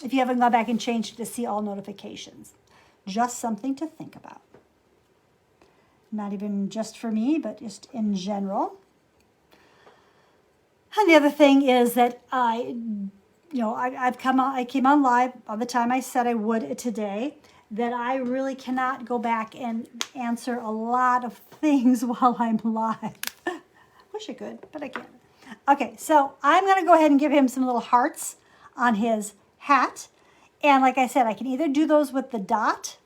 if you haven't gone back and changed it to see all notifications. Just something to think about. Not even just for me, but just in general. And the other thing is that I came on live on the time I said I would today, that I really cannot go back and answer a lot of things while I'm live. Wish I could, but I can't. Okay, so I'm going to go ahead and give him some little hearts on his hat. And like I said, I can either do those with the dot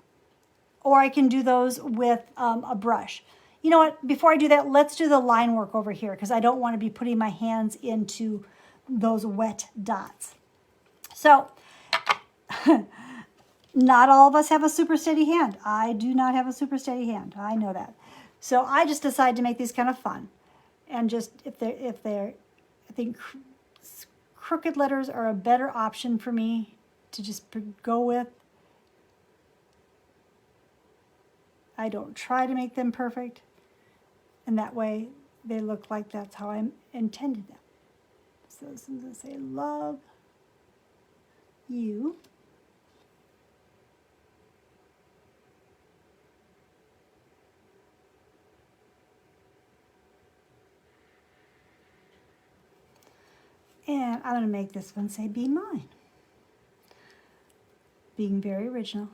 or I can do those with a brush. You know what? Before I do that, let's do the line work over here because I don't want to be putting my hands into those wet dots. So, not all of us have a super steady hand. I do not have a super steady hand. I know that. So I just decided to make these kind of fun. And just if they're I think crooked letters are a better option for me to just go with. I don't try to make them perfect. And that way they look like that's how I intended them. So I'm going to say love you. And I'm going to make this one say be mine. Being very original.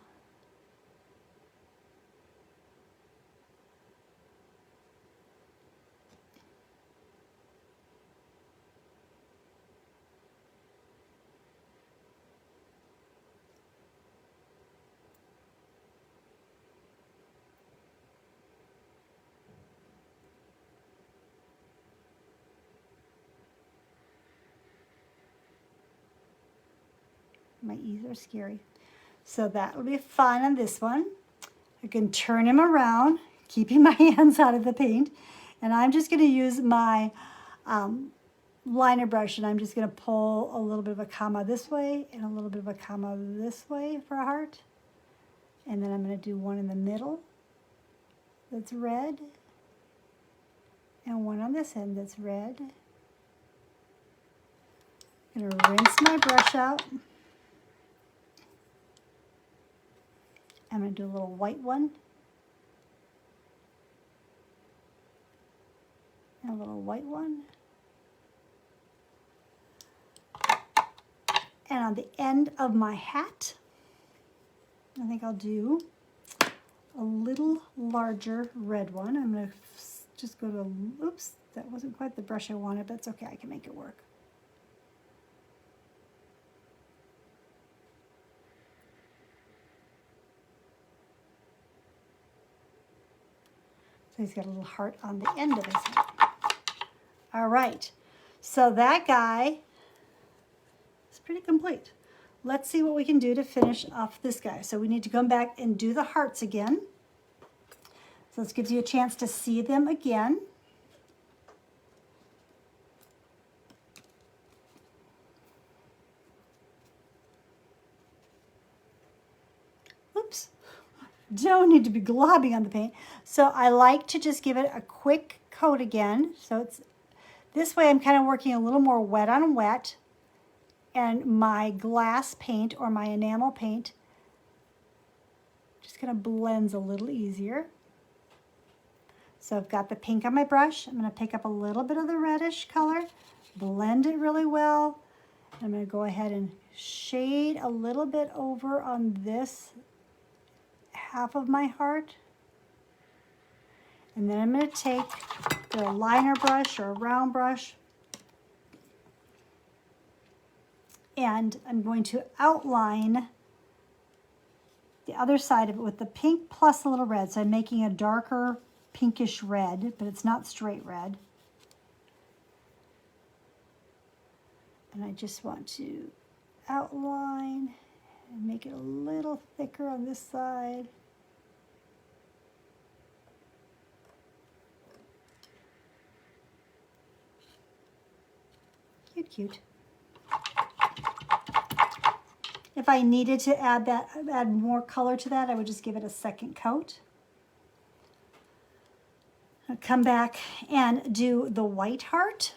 My E's are scary. So that will be fun on this one. I can turn him around, keeping my hands out of the paint. And I'm just going to use my liner brush, and I'm just going to pull a little bit of a comma this way and a little bit of a comma this way for a heart. And then I'm going to do one in the middle that's red, and one on this end that's red. I'm going to rinse my brush out. I'm going to do a little white one, and a little white one. And on the end of my hat, I think I'll do a little larger red one. I'm going to just go to, oops, that wasn't quite the brush I wanted, but it's okay, I can make it work. So he's got a little heart on the end of his head. All right, so that guy is pretty complete. Let's see what we can do to finish off this guy. So we need to come back and do the hearts again. So this gives you a chance to see them again. Oops. Don't need to be globbing on the paint. So I like to just give it a quick coat again. So it's this way I'm kind of working a little more wet on wet, and my glass paint or my enamel paint just kind of blends a little easier. So I've got the pink on my brush. I'm going to pick up a little bit of the reddish color, blend it really well. I'm going to go ahead and shade a little bit over on this half of my heart. And then I'm going to take the liner brush or a round brush, and I'm going to outline the other side of it with the pink plus a little red. So I'm making a darker pinkish red, but it's not straight red. And I just want to outline and make it a little thicker on this side. Cute, cute. If I needed to add more color to that, I would just give it a second coat. I'll come back and do the white heart.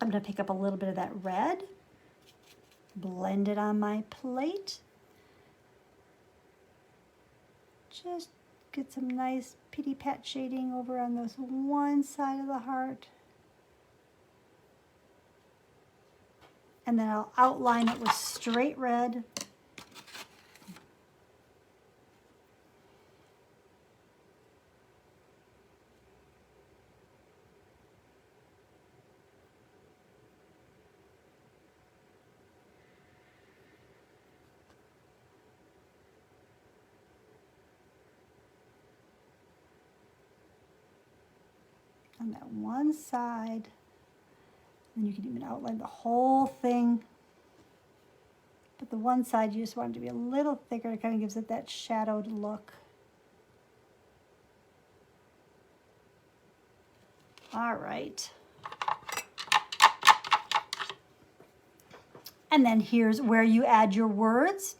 I'm going to pick up a little bit of that red, blend it on my plate. Just get some nice pitty pat shading over on this one side of the heart. And then I'll outline it with straight red. On that one side, and you can even outline the whole thing. But the one side, you just want it to be a little thicker. It kind of gives it that shadowed look. All right. And then here's where you add your words,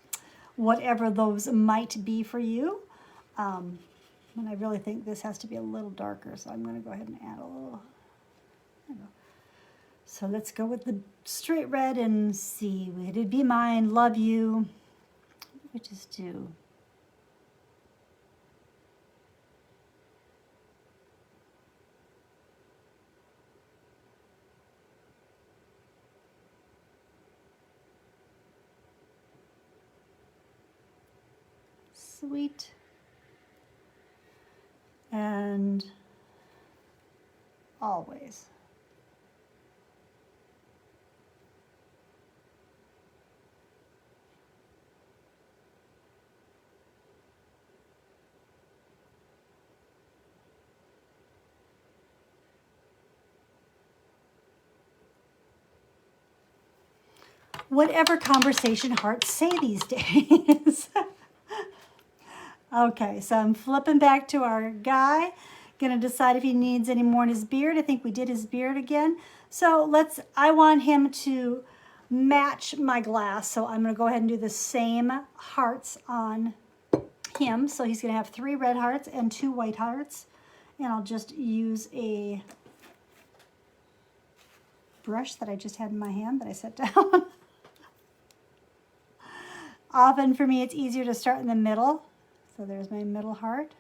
whatever those might be for you. And I really think this has to be a little darker, so I'm going to go ahead and add a little. There we go. So let's go with the straight red and see. It'd be mine, love you. What did we just do? Sweet. And always. Whatever conversation hearts say these days. Okay, so I'm flipping back to our guy. Gonna decide if he needs any more in his beard. I think we did his beard again. So I want him to match my glass. So I'm gonna go ahead and do the same hearts on him. So he's gonna have 3 red hearts and 2 white hearts. And I'll just use a brush that I just had in my hand that I set down. Often for me, it's easier to start in the middle. So there's my middle heart.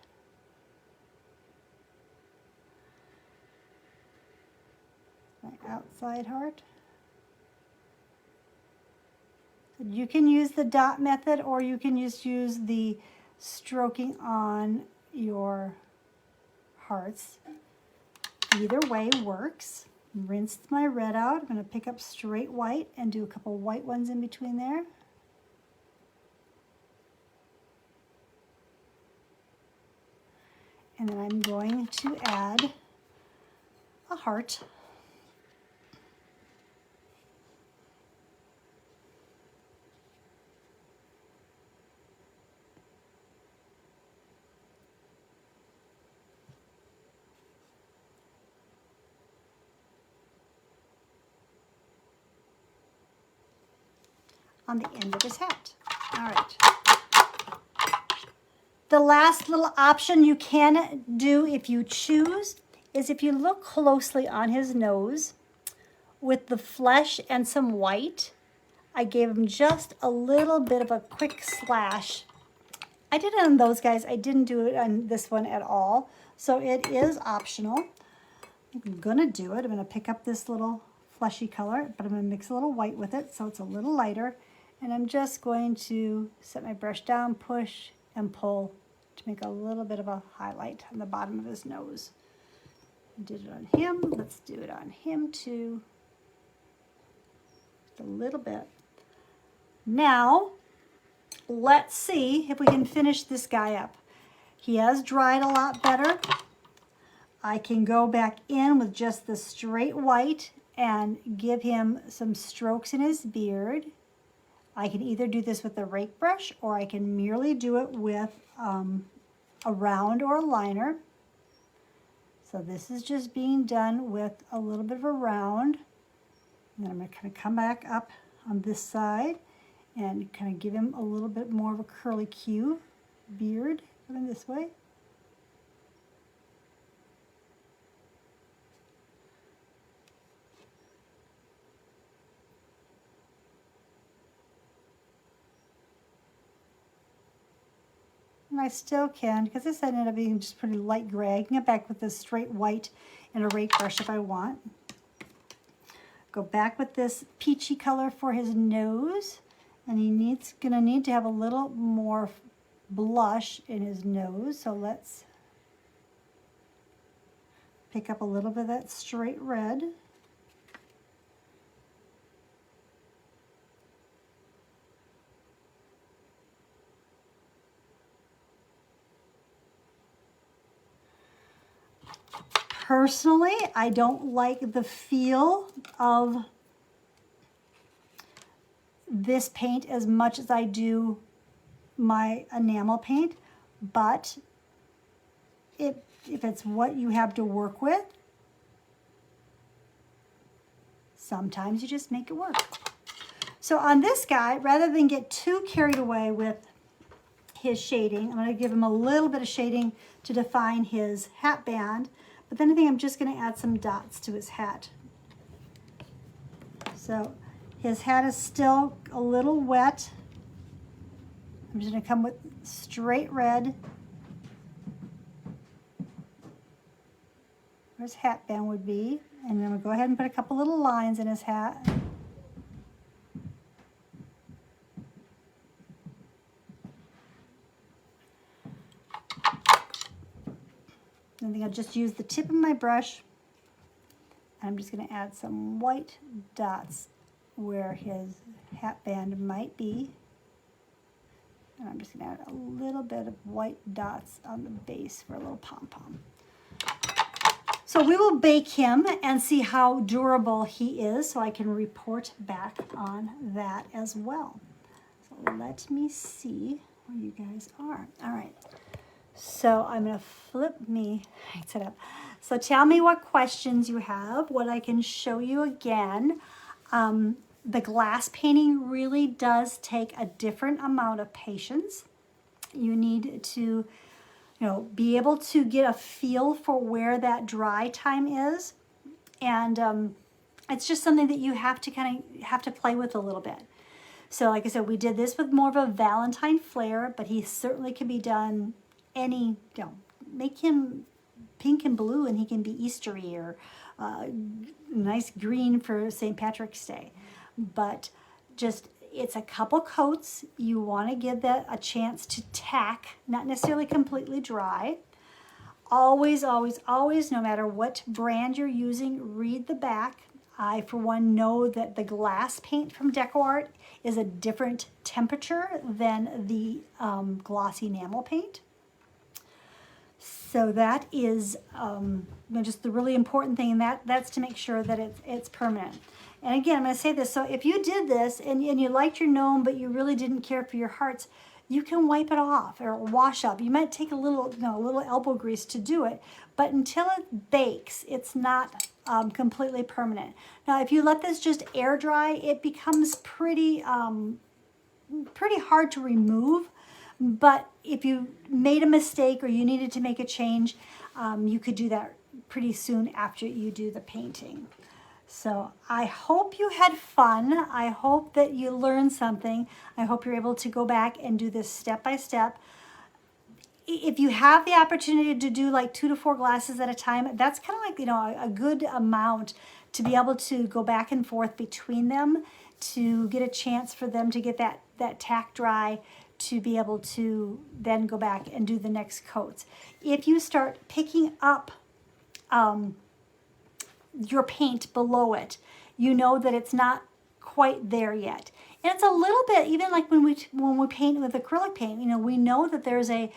My outside heart. You can use the dot method, or you can just use the stroking on your hearts. Either way works. Rinse my red out. I'm going to pick up straight white and do a couple white ones in between there. And then I'm going to add a heart. On the end of his hat. All right. The last little option you can do if you choose is if you look closely on his nose with the flesh and some white, I gave him just a little bit of a quick slash. I did it on those guys. I didn't do it on this one at all. So it is optional. I'm gonna do it. I'm gonna pick up this little fleshy color, but I'm gonna mix a little white with it so it's a little lighter. And I'm just going to set my brush down, push, and pull to make a little bit of a highlight on the bottom of his nose. I did it on him. Let's do it on him too. Just a little bit. Now, let's see if we can finish this guy up. He has dried a lot better. I can go back in with just the straight white and give him some strokes in his beard. I can either do this with a rake brush, or I can merely do it with a round or a liner. So this is just being done with a little bit of a round. And then I'm going to kind of come back up on this side and kind of give him a little bit more of a curly Q beard coming this way. And I still can, because this ended up being just pretty light gray. I can get back with this straight white and a rake brush if I want. Go back with this peachy color for his nose. And he's gonna need to have a little more blush in his nose. So let's pick up a little bit of that straight red. Personally, I don't like the feel of this paint as much as I do my enamel paint, but if it's what you have to work with, Sometimes you just make it work. So on this guy, rather than get too carried away with his shading, I'm going to give him a little bit of shading to define his hat band, but then I think I'm just going to add some dots to his hat. So his hat is still a little wet. I'm just going to come with straight red. Where his hat band would be. And then I'm going to go ahead and put a couple little lines in his hat. I think I'll just use the tip of my brush. I'm just going to add some white dots where his hat band might be. And I'm just going to add a little bit of white dots on the base for a little pom-pom. So we will bake him and see how durable he is, so I can report back on that as well. So let me see where you guys are. All right. So I'm going to flip it up. So tell me what questions you have, what I can show you again. The glass painting really does take a different amount of patience. You need to, be able to get a feel for where that dry time is. And it's just something that you have to play with a little bit. So like I said, we did this with more of a Valentine flair, but he certainly can be done make him pink and blue and he can be Eastery or nice green for St. Patrick's Day. But just, it's a couple coats. You want to give that a chance to tack, not necessarily completely dry. Always, always, always, no matter what brand you're using, read the back. I, for one, know that the glass paint from DecoArt is a different temperature than the glossy enamel paint. So that is just the really important thing, and that's to make sure that it's permanent. And again, I'm going to say this. So if you did this and you liked your gnome, but you really didn't care for your hearts, you can wipe it off or wash up. You might take a little elbow grease to do it, but until it bakes, it's not completely permanent. Now, if you let this just air dry, it becomes pretty hard to remove. But if you made a mistake or you needed to make a change, you could do that pretty soon after you do the painting. So I hope you had fun. I hope that you learned something. I hope you're able to go back and do this step by step. If you have the opportunity to do like 2 to 4 glasses at a time, that's kind of like, a good amount to be able to go back and forth between them, to get a chance for them to get that tack dry, to be able to then go back and do the next coats. If you start picking up your paint below it, you know that it's not quite there yet. And it's a little bit, even like when we paint with acrylic paint, we know that there's a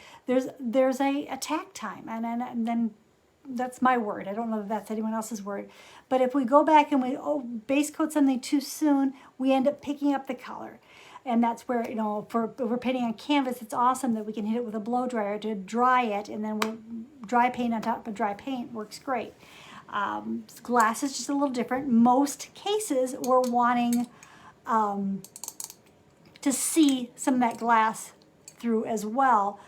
tack time, and then that's my word. I don't know if that's anyone else's word. But if we go back and we base coat something too soon, we end up picking up the color. And that's where, if we're painting on canvas, it's awesome that we can hit it with a blow dryer to dry it, and then dry paint on top of dry paint works great. Glass is just a little different. Most cases we're wanting to see some of that glass through as well,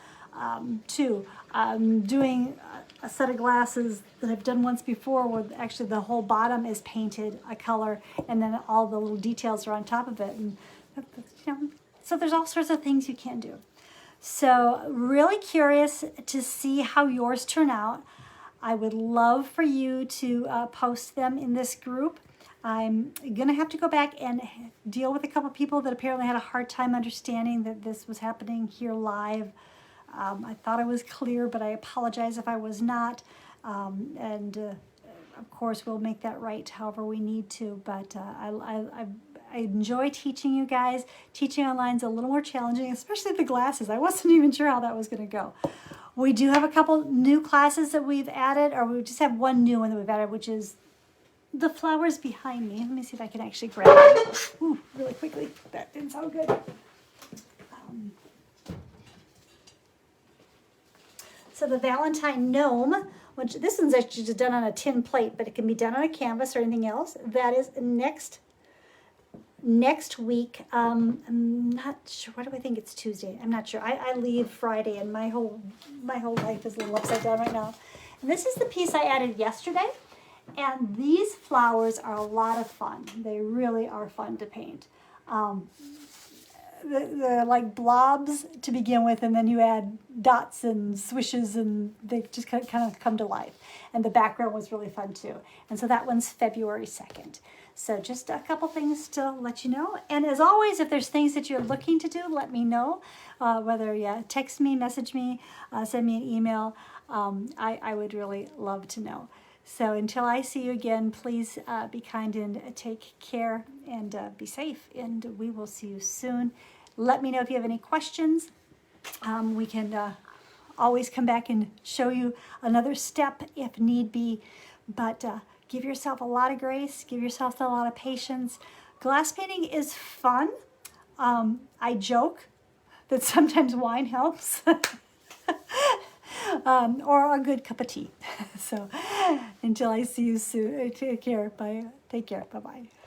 too. Doing a set of glasses that I've done once before where actually the whole bottom is painted a color and then all the little details are on top of it. And so there's all sorts of things you can do. So really curious to see how yours turn out. I would love for you to post them in this group. I'm going to have to go back and deal with a couple people that apparently had a hard time understanding that this was happening here live. I thought I was clear, but I apologize if I was not. Of course, we'll make that right however we need to. But I enjoy teaching you guys. Teaching online is a little more challenging, especially the glasses. I wasn't even sure how that was going to go. We do have a couple new classes that we've added, or we just have one new one that we've added, which is the flowers behind me. Let me see if I can actually grab it. Ooh, really quickly. That didn't sound good. So the Valentine Gnome which this one's actually just done on a tin plate, but it can be done on a canvas or anything else. That is next week. I'm not sure. What do I think? It's Tuesday. I'm not sure. I leave Friday, and my whole life is a little upside down right now. And this is the piece I added yesterday. And these flowers are a lot of fun. They really are fun to paint. They're like blobs to begin with, and then you add dots and swishes, and they just kind of come to life. And the background was really fun too. And so that one's February 2nd. So just a couple things to let you know. And as always, if there's things that you're looking to do, let me know. Whether text me, message me, send me an email. I would really love to know. So until I see you again, please be kind and take care and be safe. And we will see you soon. Let me know if you have any questions. We can always come back and show you another step if need be. But give yourself a lot of grace. Give yourself a lot of patience. Glass painting is fun. I joke that sometimes wine helps. Or a good cup of tea. So until I see you soon, take care. Bye. Take care. Bye-bye.